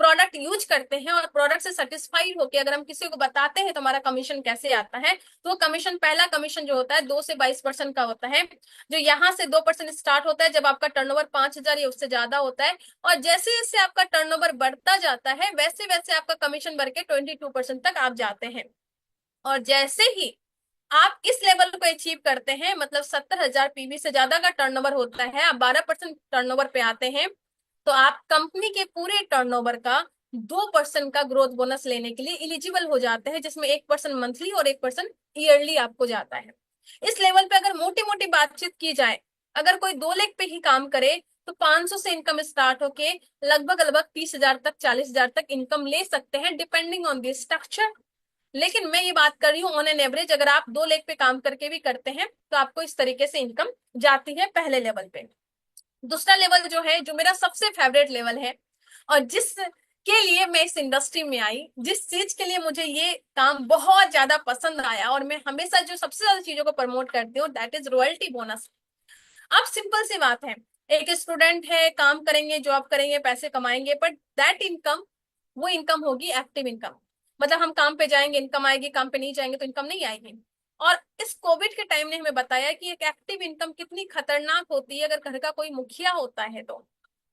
प्रोडक्ट यूज करते हैं और प्रोडक्ट से सेटिस्फाइड होकर अगर हम किसी को बताते हैं तो हमारा कमीशन कैसे आता है। तो कमीशन, पहला कमीशन जो होता है 2 से 22% का होता है, जो यहाँ से 2% स्टार्ट होता है जब आपका टर्नओवर 5,000 या उससे ज्यादा होता है। और जैसे जैसे आपका टर्नओवर बढ़ता जाता है वैसे वैसे आपका कमीशन बढ़ के 22% तक आप जाते हैं। और जैसे ही आप इस लेवल को अचीव करते हैं, मतलब 70,000 पीवी से ज्यादा का टर्नओवर होता है, आप 12% टर्नओवर पे आते हैं, तो आप कंपनी के पूरे टर्नओवर का 2% का ग्रोथ बोनस लेने के लिए एलिजिबल हो जाते हैं, जिसमें 1% मंथली और 1% ईयरली आपको जाता है। इस लेवल पे अगर मोटी मोटी बातचीत की जाए, अगर कोई 2 लाख पे ही काम करे तो 500 से इनकम स्टार्ट होके लगभग लगभग 30,000 तक, 40,000 तक इनकम ले सकते हैं, डिपेंडिंग ऑन दी स्ट्रक्चर। लेकिन मैं ये बात कर रही हूँ ऑन एन एवरेज, अगर आप 2 लाख पे काम करके भी करते हैं तो आपको इस तरीके से इनकम जाती है पहले लेवल पे। दूसरा लेवल जो है, जो मेरा सबसे फेवरेट लेवल है और जिस के लिए मैं इस इंडस्ट्री में आई, जिस चीज के लिए मुझे ये काम बहुत ज्यादा पसंद आया और मैं हमेशा जो सबसे ज्यादा चीजों को प्रमोट करती हूँ, दैट इज रॉयल्टी बोनस। अब सिंपल सी बात है, एक स्टूडेंट है, काम करेंगे, जॉब करेंगे, पैसे कमाएंगे, बट दैट इनकम, वो इनकम होगी एक्टिव इनकम। मतलब हम काम पे जाएंगे इनकम आएगी, काम पे नहीं जाएंगे तो इनकम नहीं आएगी। और इस कोविड के टाइम ने हमें बताया कि एक एक्टिव इनकम कितनी खतरनाक होती है अगर घर का कोई मुखिया होता है तो।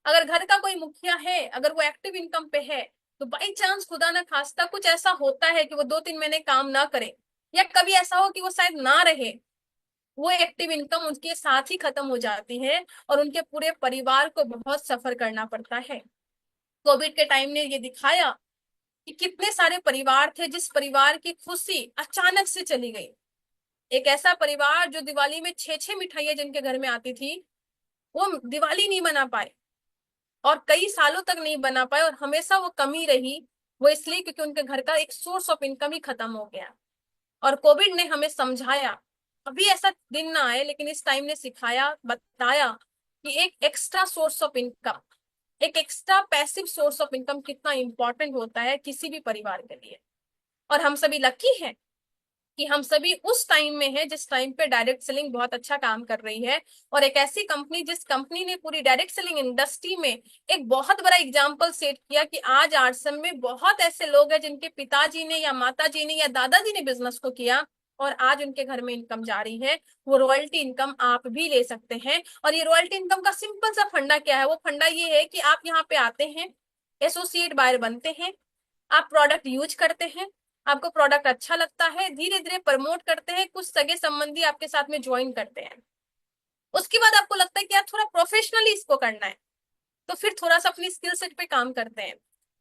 अगर घर का कोई मुखिया है, अगर वो एक्टिव इनकम पे है, तो बाई चांस खुदा ना खास्ता कुछ ऐसा होता है कि वो 2-3 महीने काम ना करे, या कभी ऐसा हो कि वो शायद ना रहे, वो एक्टिव इनकम उनके साथ ही खत्म हो जाती है और उनके पूरे परिवार को बहुत सफर करना पड़ता है। कोविड के टाइम ने ये दिखाया कि कितने सारे परिवार थे जिस परिवार की खुशी अचानक से चली गई। एक ऐसा परिवार जो दिवाली में 6-6 मिठाइयां जिनके घर में आती थी, वो दिवाली नहीं मना पाए और कई सालों तक नहीं बना पाए, और हमेशा वो कमी रही। वो इसलिए क्योंकि उनके घर का एक सोर्स ऑफ इनकम ही खत्म हो गया। और कोविड ने हमें समझाया, अभी ऐसा दिन ना आए लेकिन इस टाइम ने सिखाया, बताया कि एक एक्स्ट्रा सोर्स ऑफ इनकम, एक extra passive source of income कितना इंपॉर्टेंट होता है किसी भी परिवार के लिए। और हम सभी लकी हैं कि हम सभी उस टाइम में है जिस टाइम पे डायरेक्ट सेलिंग बहुत अच्छा काम कर रही है। और एक ऐसी कंपनी, जिस कंपनी ने पूरी डायरेक्ट सेलिंग इंडस्ट्री में एक बहुत बड़ा एग्जाम्पल सेट किया कि आज आरसम में बहुत ऐसे लोग हैं जिनके पिताजी ने या माताजी ने या दादाजी ने बिजनेस को किया और आज उनके घर में इनकम जा रही है। वो रॉयल्टी इनकम आप भी ले सकते हैं। और ये रॉयल्टी इनकम का सिंपल सा फंडा क्या है, वो फंडा ये है कि आप यहाँ पे आते हैं, एसोसिएट बायर बनते हैं, आप प्रोडक्ट यूज करते हैं, आपको प्रोडक्ट अच्छा लगता है, धीरे धीरे प्रमोट करते हैं, कुछ सगे संबंधी आपके साथ में ज्वाइन करते हैं। उसके बाद आपको लगता है कि यार थोड़ा प्रोफेशनली इसको करना है, तो फिर थोड़ा सा अपनी स्किल सेट पे काम करते हैं।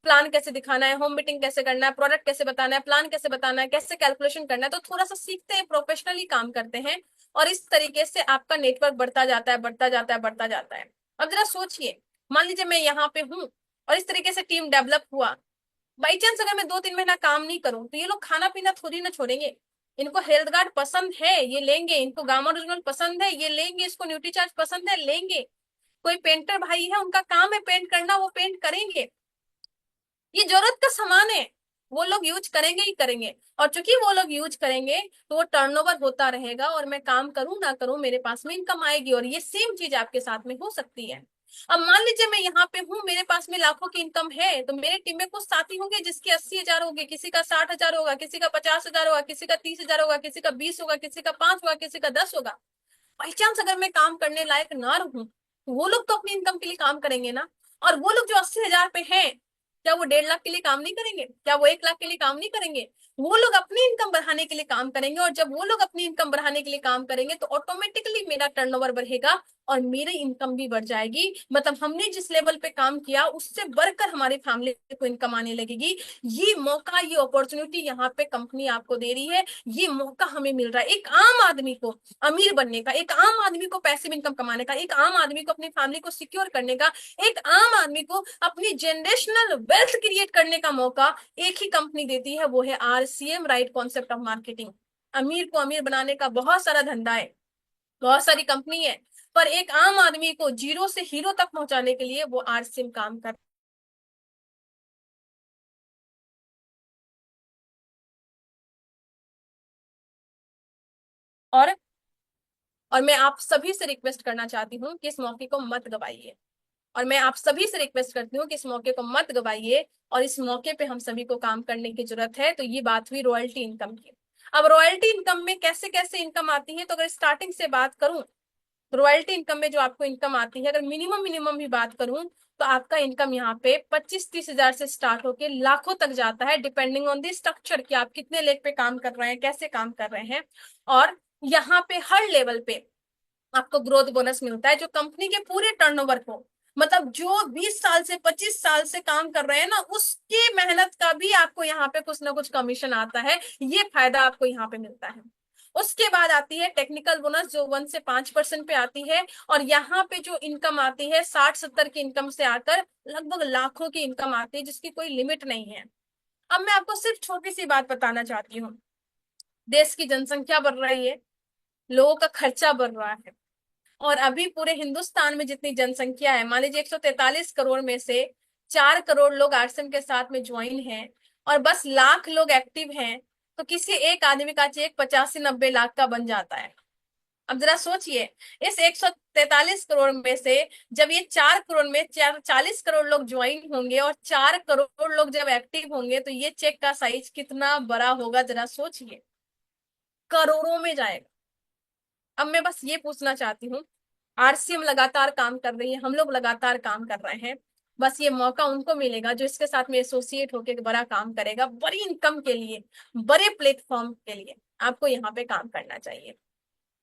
प्लान कैसे दिखाना है, होम मीटिंग कैसे करना है, प्रोडक्ट कैसे बताना है, प्लान कैसे बताना है, कैसे कैलकुलेशन करना है, तो थोड़ा सा सीखते हैं, प्रोफेशनली काम करते हैं। और इस तरीके से आपका नेटवर्क बढ़ता जाता है, बढ़ता जाता है, बढ़ता जाता है। अब जरा सोचिए, मान लीजिए मैं यहाँ पे हूँ और इस तरीके से टीम डेवलप हुआ, बाई चांस अगर मैं 2-3 महीना काम नहीं करूं तो ये लोग खाना पीना थोड़ी ना छोड़ेंगे। इनको हेल्थ गार्ड पसंद है ये लेंगे, इनको गामा ओरिजिनल पसंद है ये लेंगे, इसको न्यूट्रीचार्ज पसंद है लेंगे। कोई पेंटर भाई है उनका काम है पेंट करना, वो पेंट करेंगे। ये जरूरत का सामान है, वो लोग यूज करेंगे ही करेंगे। और चूंकि वो लोग यूज करेंगे तो वो टर्नओवर होता रहेगा, और मैं काम करूं ना करूं मेरे पास में इनकम आएगी। और ये सेम चीज आपके साथ में हो सकती है। अब मान लीजिए मैं यहाँ पे हूँ, मेरे पास में लाखों की इनकम है, तो मेरे टीम में कुछ साथी होंगे जिसके 80,000 होगी, किसी का 60,000 होगा, किसी का 50,000 होगा, किसी का 30,000 होगा, किसी का 20 होगा, किसी का 5 होगा, किसी का 10 होगा। बाई चांस अगर मैं काम करने लायक ना रहूं तो वो लोग तो अपनी इनकम के लिए काम करेंगे ना। और वो लोग जो 80,000 पे हैं, क्या वो 1.5 लाख के लिए काम नहीं करेंगे? क्या वो 1 लाख के लिए काम नहीं करेंगे? वो लोग अपनी इनकम बढ़ाने के लिए काम करेंगे। और जब वो लोग अपनी इनकम बढ़ाने के लिए काम करेंगे तो ऑटोमेटिकली मेरा टर्नओवर बढ़ेगा और मेरी इनकम भी बढ़ जाएगी। मतलब हमने जिस लेवल पे काम किया उससे बढ़कर हमारी फैमिली को इनकम आने लगेगी। ये मौका, ये अपॉर्चुनिटी यहाँ पे कंपनी आपको दे रही है। ये मौका हमें मिल रहा है एक आम आदमी को अमीर बनने का, एक आम आदमी को पैसिव इनकम कमाने का, एक आम आदमी को अपनी फैमिली को सिक्योर करने का, एक आम आदमी को अपनी जनरेशनल वेल्थ क्रिएट करने का मौका एक ही कंपनी देती है, वो है RCM, right concept of marketing. अमीर को अमीर बनाने का बहुत सारा धंधा है, बहुत सारी कंपनी है, पर एक आम आदमी को जीरो से हीरो तक पहुंचाने के लिए वो आरसीएम काम कर। और और मैं आप सभी से रिक्वेस्ट करना चाहती हूँ कि इस मौके को मत गवाइए। और मैं आप सभी से रिक्वेस्ट करती हूँ कि इस मौके को मत गवाइए, और इस मौके पे हम सभी को काम करने की जरूरत है। तो ये बात हुई रॉयल्टी इनकम की। अब रॉयल्टी इनकम में कैसे कैसे इनकम आती है, तो अगर स्टार्टिंग से बात करूं, रॉयल्टी इनकम में जो आपको इनकम आती है, अगर मिनिमम मिनिमम भी बात करूं, तो आपका इनकम यहाँ पे 25-30 हजार से स्टार्ट होके लाखों तक जाता है, डिपेंडिंग ऑन दी स्ट्रक्चर कि आप कितने लेग पे काम कर रहे हैं, कैसे काम कर रहे हैं। और यहाँ पे हर लेवल पे आपको ग्रोथ बोनस मिलता है, जो कंपनी के पूरे टर्नओवर को, मतलब जो 20 साल से 25 साल से काम कर रहे हैं ना, उसके मेहनत का भी आपको यहाँ पे कुछ ना कुछ कमीशन आता है। ये फायदा आपको यहाँ पे मिलता है। उसके बाद आती है टेक्निकल बोनस, जो 1 से 5% पे आती है। और यहाँ पे जो इनकम आती है 60-70 की इनकम से आकर लगभग लाखों की इनकम आती है, जिसकी कोई लिमिट नहीं है। अब मैं आपको सिर्फ छोटी सी बात बताना चाहती हूँ। देश की जनसंख्या बढ़ रही है, लोगों का खर्चा बढ़ रहा है, और अभी पूरे हिंदुस्तान में जितनी जनसंख्या है, मान लीजिए 143 करोड़ में से 4 करोड़ लोग आरसीएम के साथ में ज्वाइन हैं, और बस लाख लोग एक्टिव हैं, तो किसी एक आदमी का चेक 85-90 लाख का बन जाता है। अब जरा सोचिए, इस 143 करोड़ में से जब ये 4 करोड़ में 40 करोड़ लोग ज्वाइन होंगे और 4 करोड़ लोग जब एक्टिव होंगे, तो ये चेक का साइज कितना बड़ा होगा, जरा सोचिए, करोड़ों में जाएगा। अब मैं बस ये पूछना चाहती हूँ, आरसीएम लगातार काम कर रही है, हम लोग लगातार काम कर रहे हैं, बस ये मौका उनको मिलेगा जो इसके साथ में एसोसिएट होकर बड़ा काम करेगा, बड़ी इनकम के लिए, बड़े प्लेटफॉर्म के लिए आपको यहाँ पे काम करना चाहिए।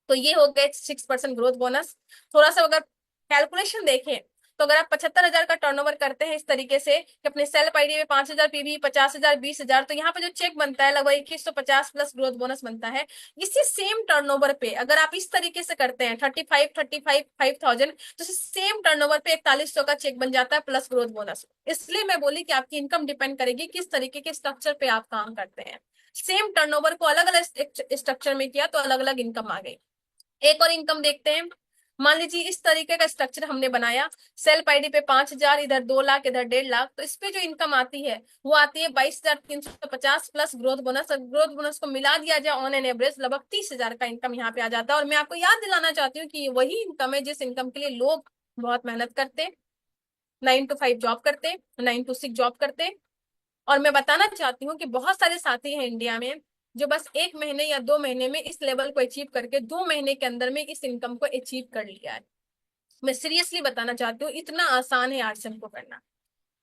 तो ये हो गए 6% ग्रोथ बोनस। थोड़ा सा अगर कैलकुलेशन देखें, तो अगर आप 75,000 का टर्नओवर करते हैं इस तरीके से कि अपने सेल्फ आईडी में 5,000 पीवी, 50,000, 20,000, तो यहाँ पे जो चेक बनता है लगभग 2150 प्लस ग्रोथ बोनस बनता है। इसी सेम टर्नओवर पे अगर आप इस तरीके से करते हैं 5,000 तो सेम टर्नओवर पे 4100 का चेक बन जाता है प्लस ग्रोथ बोनस। इसलिए मैं बोली कि आपकी इनकम डिपेंड करेगी किस तरीके के स्ट्रक्चर पे आप काम करते हैं। सेम टर्नओवर को अलग अलग स्ट्रक्चर में किया तो अलग अलग इनकम आ गई। एक और इनकम देखते हैं। मान लीजिए इस तरीके का स्ट्रक्चर हमने बनाया, सेल्फ आईडी पे 5,000, इधर 2 लाख, इधर 1.5 लाख, तो इस पे जो इनकम आती है वो आती है 22,350 plus growth bonus. Growth bonus को मिला दिया जाए ऑन एन एवरेज लगभग 30,000 का इनकम यहाँ पे आ जाता है। और मैं आपको याद दिलाना चाहती हूँ कि वही इनकम है जिस इनकम के लिए लोग बहुत मेहनत करते, 9 to 5 जॉब करते, 9 to 6 जॉब करते। और मैं बताना चाहती हूँ कि बहुत सारे साथी हैं इंडिया में जो बस 1 महीने या 2 महीने में इस लेवल को अचीव करके 2 महीने के अंदर में इस इनकम को अचीव कर लिया है। मैं सीरियसली बताना चाहती हूँ, इतना आसान है आरसीएम को करना।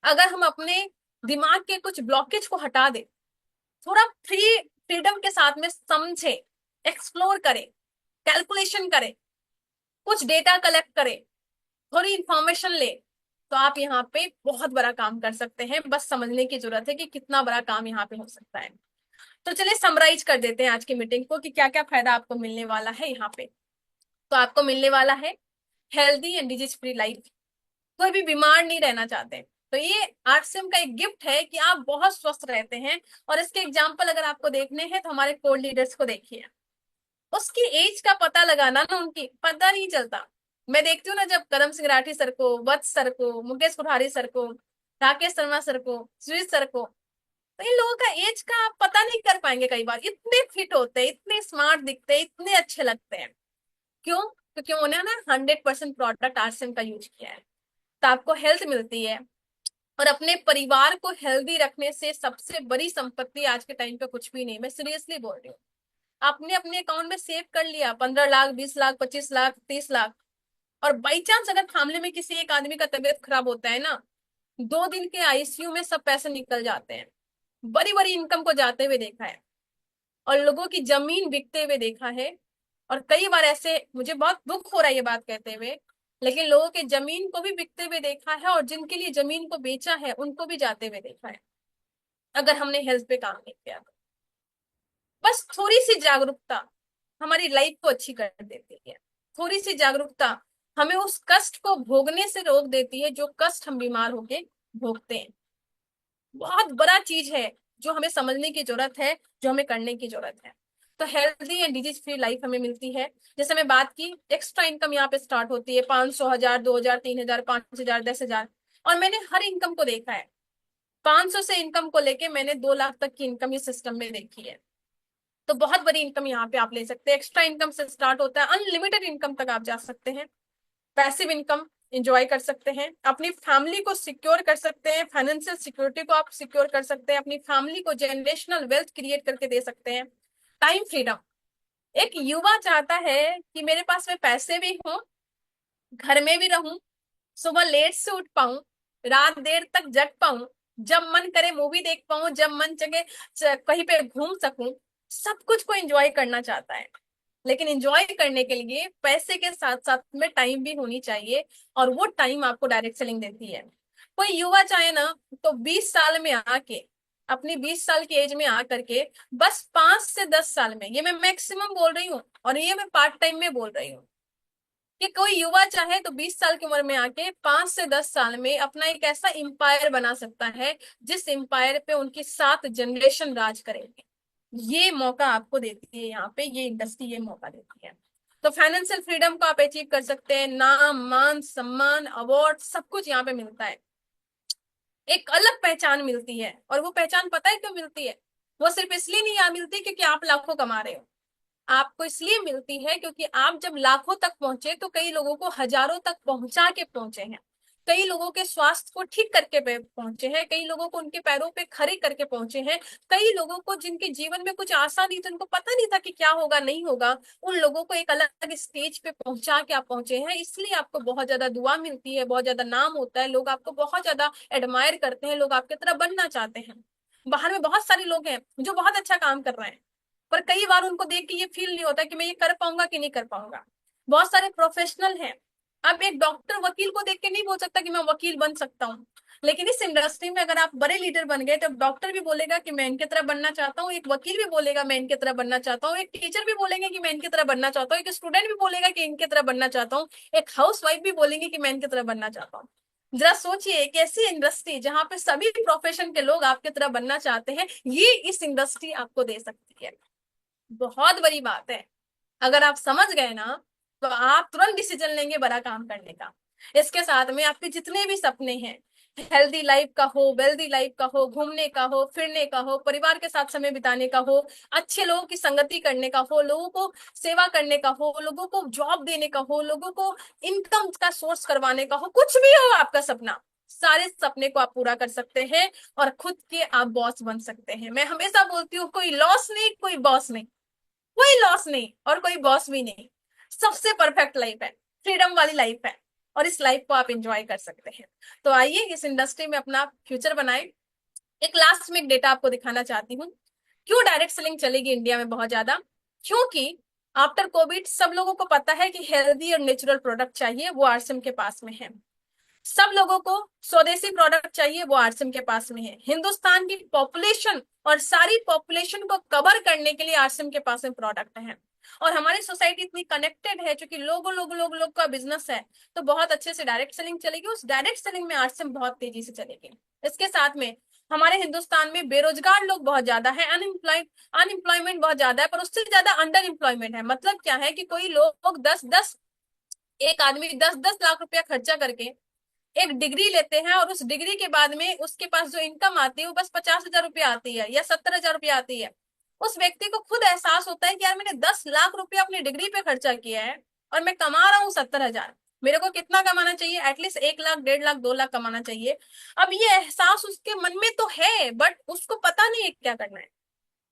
अगर हम अपने दिमाग के कुछ ब्लॉकेज को हटा दे, थोड़ा फ्रीडम के साथ में समझे, एक्सप्लोर करें, कैलकुलेशन करें, कुछ डेटा कलेक्ट करें, थोड़ी इंफॉर्मेशन ले, तो आप यहाँ पे बहुत बड़ा काम कर सकते हैं। बस समझने की जरूरत है कि कितना बड़ा काम यहाँ पे हो सकता है। तो चलिए समराइज कर देते हैं आज की मीटिंग को कि क्या क्या फायदा आपको मिलने वाला है यहाँ पे। तो आपको मिलने वाला है healthy and disease free life. कोई भी बीमार नहीं रहना चाहते, तो ये आरसीएम का एक गिफ्ट है कि आप बहुत स्वस्थ रहते हैं। और इसके एग्जाम्पल अगर आपको देखने हैं तो हमारे कोर लीडर्स को देखिए, उसकी एज का पता लगाना ना उनकी पता नहीं चलता। मैं देखती हूँ ना, जब करम सिंह राठी सर को, वत्स सर को, मुकेश कोठारी सर को, राकेश शर्मा सर को, सुजीत सर को, तो इन लोगों का एज का आप पता नहीं कर पाएंगे। कई बार इतने फिट होते हैं, इतने स्मार्ट दिखते हैं, इतने अच्छे लगते हैं। क्यों? क्योंकि उन्होंने ना 100% प्रोडक्ट आरसीएम का यूज किया है। तो आपको हेल्थ मिलती है। और अपने परिवार को हेल्दी रखने से सबसे बड़ी संपत्ति आज के टाइम पे कुछ भी नहीं, मैं सीरियसली बोल रही हूँ। आपने अपने अकाउंट में सेव कर लिया 15 लाख, 20 लाख, 25 लाख, 30 लाख, और बाई चांस अगर फैमिली में किसी एक आदमी का तबीयत खराब होता है ना, 2 दिन के आईसीयू में सब पैसे निकल जाते हैं। बड़ी बड़ी इनकम को जाते हुए देखा है, और लोगों की जमीन बिकते हुए देखा है। और कई बार ऐसे मुझे बहुत दुख हो रहा है ये बात कहते हुए, लेकिन लोगों के जमीन को भी बिकते हुए देखा है, और जिनके लिए जमीन को बेचा है उनको भी जाते हुए देखा है, अगर हमने हेल्थ पे काम नहीं किया तो। बस थोड़ी सी जागरूकता हमारी लाइफ को अच्छी कर देती है। थोड़ी सी जागरूकता हमें उस कष्ट को भोगने से रोक देती है जो कष्ट हम बीमार होके भोगते हैं। बहुत बड़ा चीज है जो हमें समझने की जरूरत है, जो हमें करने की जरूरत है। तो healthy and disease free life हमें मिलती है। जैसे मैं बात की, एक्स्ट्रा इनकम यहाँ पे स्टार्ट होती है 500, 1000, 2000, 3000, 5000, 10,000। और मैंने हर इनकम को देखा है। 500 से इनकम को लेके मैंने 2 लाख तक की इनकम इस सिस्टम में देखी है। तो बहुत बड़ी इनकम यहाँ पे आप ले सकते हैं। एक्स्ट्रा इनकम से स्टार्ट होता है, अनलिमिटेड इनकम तक आप जा सकते हैं। पैसिव इनकम इंजॉय कर सकते हैं, अपनी फैमिली को सिक्योर कर सकते हैं, फाइनेंशियल सिक्योरिटी को आप सिक्योर कर सकते हैं, अपनी फैमिली को जनरेशनल वेल्थ क्रिएट करके दे सकते हैं। टाइम फ्रीडम, एक युवा चाहता है कि मेरे पास में पैसे भी हों, घर में भी रहूं, सुबह लेट से उठ पाऊं, रात देर तक जग पाऊं, जब मन करे मूवी देख पाऊं, जब मन जगे कहीं पे घूम सकूं। सब कुछ को एंजॉय करना चाहता है, लेकिन एंजॉय करने के लिए पैसे के साथ साथ में टाइम भी होनी चाहिए, और वो टाइम आपको डायरेक्ट सेलिंग देती है। कोई युवा चाहे ना तो 20 साल में आके, अपनी 20 साल की एज में आकर के, बस 5 से 10 साल में, ये मैं मैक्सिमम बोल रही हूँ और ये मैं पार्ट टाइम में बोल रही हूँ, कि कोई युवा चाहे तो 20 साल की उम्र में आके 5 से 10 साल में अपना एक ऐसा एम्पायर बना सकता है जिस एम्पायर पे उनकी 7 जनरेशन राज करेंगे। ये मौका आपको देती है यहाँ पे, ये इंडस्ट्री ये मौका देती है। तो फाइनेंशियल फ्रीडम को आप अचीव कर सकते हैं, नाम, मान, सम्मान, अवार्ड, सब कुछ यहाँ पे मिलता है। एक अलग पहचान मिलती है, और वो पहचान पता है क्यों मिलती है? वो सिर्फ इसलिए नहीं यहाँ मिलती क्योंकि आप लाखों कमा रहे हो। आपको इसलिए मिलती है क्योंकि आप जब लाखों तक पहुंचे तो कई लोगों को हजारों तक पहुंचा के पहुंचे हैं। कई लोगों के स्वास्थ्य को ठीक करके पहुंचे हैं, कई लोगों को उनके पैरों पे खड़े करके पहुंचे हैं, कई लोगों को जिनके जीवन में कुछ आशा नहीं थी, उनको पता नहीं था कि क्या होगा नहीं होगा, उन लोगों को एक अलग स्टेज पे पहुंचा के आप पहुंचे हैं। इसलिए आपको बहुत ज्यादा दुआ मिलती है, बहुत ज्यादा नाम होता है, लोग आपको बहुत ज्यादा एडमायर करते हैं, लोग आपकी तरह बनना चाहते हैं। बाहर में बहुत सारे लोग हैं जो बहुत अच्छा काम कर रहे हैं, पर कई बार उनको देख के ये फील नहीं होता कि मैं ये कर पाऊंगा कि नहीं कर पाऊंगा। बहुत सारे प्रोफेशनल हैं। अब एक डॉक्टर वकील को देख के नहीं बोल सकता कि मैं वकील बन सकता हूँ, लेकिन इस इंडस्ट्री में अगर आप बड़े लीडर बन गए तो डॉक्टर भी बोलेगा कि मैं इनकी तरह बनना चाहता हूँ, एक वकील भी बोलेगा मैं इनकी तरह बनना चाहता हूँ, एक टीचर भी बोलेंगे कि मैं इनकी तरह बनना चाहता हूँ, एक स्टूडेंट भी बोलेगा कि इनकी तरह बनना चाहता हूँ, एक हाउस वाइफ भी बोलेंगे कि मैं इनकी तरह बनना चाहता हूँ। जरा सोचिए, एक ऐसी इंडस्ट्री जहां पे सभी प्रोफेशन के लोग आपकी तरह बनना चाहते हैं, ये इस इंडस्ट्री आपको दे सकती है। बहुत बड़ी बात है। अगर आप समझ गए ना तो आप तुरंत डिसीजन लेंगे बड़ा काम करने का। इसके साथ में आपके जितने भी सपने हैं, हेल्दी लाइफ का हो, वेल्दी लाइफ का हो, घूमने का हो, फिरने का हो, परिवार के साथ समय बिताने का हो, अच्छे लोगों की संगति करने का हो, लोगों को सेवा करने का हो, लोगों को जॉब देने का हो, लोगों को इनकम का सोर्स करवाने का हो, कुछ भी हो आपका सपना, सारे सपने को आप पूरा कर सकते हैं और खुद के आप बॉस बन सकते हैं। मैं हमेशा बोलती हूँ, कोई लॉस नहीं, कोई बॉस नहीं, कोई लॉस नहीं और कोई बॉस भी नहीं। सबसे परफेक्ट लाइफ है, फ्रीडम वाली लाइफ है, और इस लाइफ को आप एंजॉय कर सकते हैं। तो आइए इस इंडस्ट्री में अपना फ्यूचर बनाए। एक लास्ट में एक डेटा आपको दिखाना चाहती हूँ, क्यों डायरेक्ट सेलिंग चलेगी इंडिया में बहुत ज्यादा। क्योंकि आफ्टर कोविड सब लोगों को पता है कि हेल्दी और नेचुरल प्रोडक्ट चाहिए, वो आरसीएम के पास में है। सब लोगों को स्वदेशी प्रोडक्ट चाहिए, वो आरसीएम के पास में है। हिंदुस्तान की पॉपुलेशन और सारी पॉपुलेशन को कवर करने के लिए आरसीएम के पास में प्रोडक्ट है। और हमारी सोसाइटी इतनी कनेक्टेड है, क्योंकि लोगों का बिजनेस है, तो बहुत अच्छे से डायरेक्ट सेलिंग चलेगी। उस डायरेक्ट सेलिंग में आरसीएम बहुत तेजी से चलेगी। इसके साथ में हमारे हिंदुस्तान में बेरोजगार लोग बहुत ज्यादा है, अनएम्प्लॉयमेंट बहुत ज्यादा है, पर उससे ज्यादा अंडर एम्प्लॉयमेंट है। मतलब क्या है कि कोई लोग दस दस एक आदमी 10-10 लाख रुपया खर्चा करके एक डिग्री लेते हैं, और उस डिग्री के बाद में उसके पास जो इनकम आती है वो बस 50,000 रुपया आती है या 70,000 रुपया आती है। उस व्यक्ति को खुद एहसास होता है कि यार मैंने 10 लाख रुपया अपनी डिग्री पे खर्चा किया है और मैं कमा रहा हूँ 70,000। मेरे को कितना कमाना चाहिए? एटलीस्ट 1 लाख, 1.5 लाख, 2 लाख कमाना चाहिए। अब ये एहसास उसके मन में तो है, बट उसको पता नहीं है क्या करना है।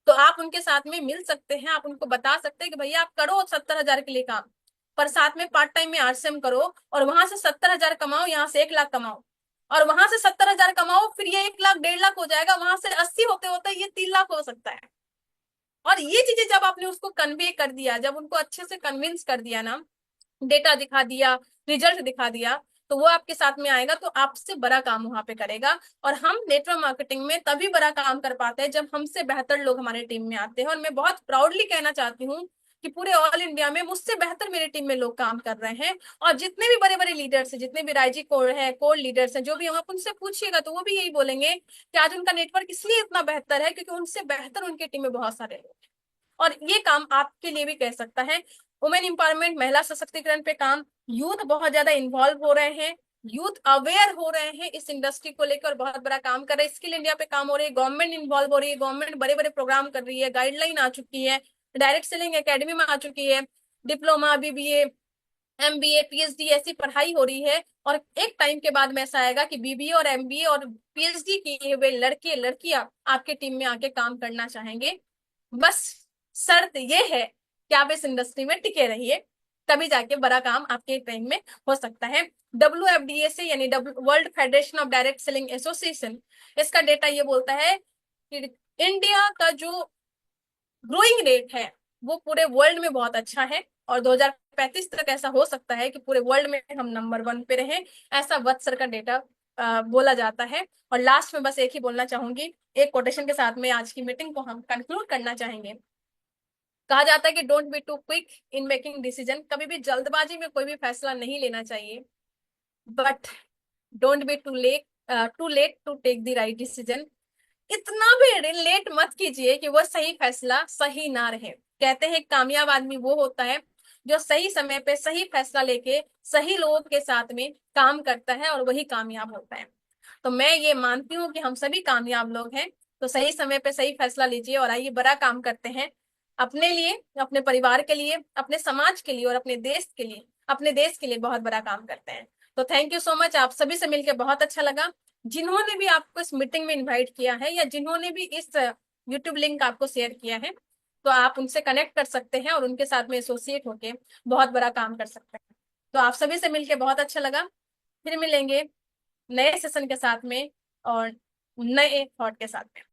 तो आप उनके साथ में मिल सकते हैं, आप उनको बता सकते हैं कि भैया आप करो 70,000 के लिए काम, पर साथ में पार्ट टाइम में आरसीएम करो, और वहां से 70,000 कमाओ, यहाँ से 1 लाख कमाओ, और वहां से 70,000 कमाओ, फिर ये 1 लाख, 1.5 लाख हो जाएगा, वहां से 80 होते होते ये 3 लाख हो सकता है। और ये चीजें जब आपने उसको कन्वे कर दिया, जब उनको अच्छे से कन्विंस कर दिया ना, डेटा दिखा दिया, रिजल्ट दिखा दिया, तो वो आपके साथ में आएगा, तो आपसे बड़ा काम वहां पे करेगा। और हम नेटवर्क मार्केटिंग में तभी बड़ा काम कर पाते हैं जब हमसे बेहतर लोग हमारे टीम में आते हैं। और मैं बहुत प्राउडली कहना चाहती हूँ कि पूरे ऑल इंडिया में मुझसे बेहतर मेरी टीम में लोग काम कर रहे हैं। और जितने भी बड़े बड़े लीडर्स हैं, जितने भी राइजी कोर है, कोर लीडर्स हैं, जो भी हम आप उनसे पूछिएगा तो वो भी यही बोलेंगे कि आज उनका नेटवर्क इसलिए इतना बेहतर है क्योंकि उनसे बेहतर उनकी टीम में बहुत सारे लोग। और ये काम आपके लिए भी कह सकता है। वुमेन इंपावरमेंट, महिला सशक्तिकरण पे काम, यूथ बहुत ज्यादा इन्वॉल्व हो रहे हैं, यूथ अवेयर हो रहे हैं इस इंडस्ट्री को लेकर, बहुत बड़ा काम कर रहे हैं। स्किल इंडिया पे काम हो रही है, गवर्नमेंट इन्वॉल्व हो रही है, गवर्नमेंट बड़े बड़े प्रोग्राम कर रही है, गाइडलाइन आ चुकी है, डायरेक्ट सेलिंग एकेडमी में आ चुकी है, डिप्लोमा, बीबीए, एमबीए, पीएचडी ऐसी पढ़ाई हो रही है। और एक टाइम के बाद में ऐसा आएगा कि बीबीए और एमबीए और पीएचडी किए हुए लड़के लड़कियां आपके टीम में आके काम करना चाहेंगे। बस शर्त ये है कि आप इस इंडस्ट्री में टिके रहिए, तभी जाके बड़ा काम आपके टाइम में हो सकता है। WFDA से, यानी world federation of direct selling association, इसका डेटा ये बोलता है कि इंडिया का जो ग्रोइंग रेट है वो पूरे वर्ल्ड में बहुत अच्छा है, और 2035 तक ऐसा हो सकता है कि पूरे वर्ल्ड में हम नंबर 1 पे रहें। ऐसा वत्सर का डेटा बोला जाता है। और लास्ट में बस एक ही बोलना चाहूंगी, एक कोटेशन के साथ में आज की मीटिंग को हम कंक्लूड करना चाहेंगे। कहा जाता है कि don't be too quick in making decision, कभी भी जल्दबाजी में कोई भी फैसला नहीं लेना चाहिए, but don't be too late to take the right decision. इतना भी लेट मत कीजिए कि वो सही फैसला सही ना रहे। कहते हैं कामयाब आदमी वो होता है जो सही समय पे सही फैसला लेके सही लोगों के साथ में काम करता है, और वही कामयाब होता है। तो मैं ये मानती हूँ कि हम सभी कामयाब लोग हैं। तो सही समय पे सही फैसला लीजिए और आइए बड़ा काम करते हैं, अपने लिए, अपने परिवार के लिए, अपने समाज के लिए, और अपने देश के लिए, अपने देश के लिए बहुत बड़ा काम करते हैं। तो थैंक यू सो मच, आप सभी से मिलकर बहुत अच्छा लगा। जिन्होंने भी आपको इस मीटिंग में इन्वाइट किया है, या जिन्होंने भी इस यूट्यूब लिंक आपको शेयर किया है, तो आप उनसे कनेक्ट कर सकते हैं और उनके साथ में एसोसिएट होके बहुत बड़ा काम कर सकते हैं। तो आप सभी से मिलकर बहुत अच्छा लगा। फिर मिलेंगे नए सेशन के साथ में और नए थॉट के साथ में।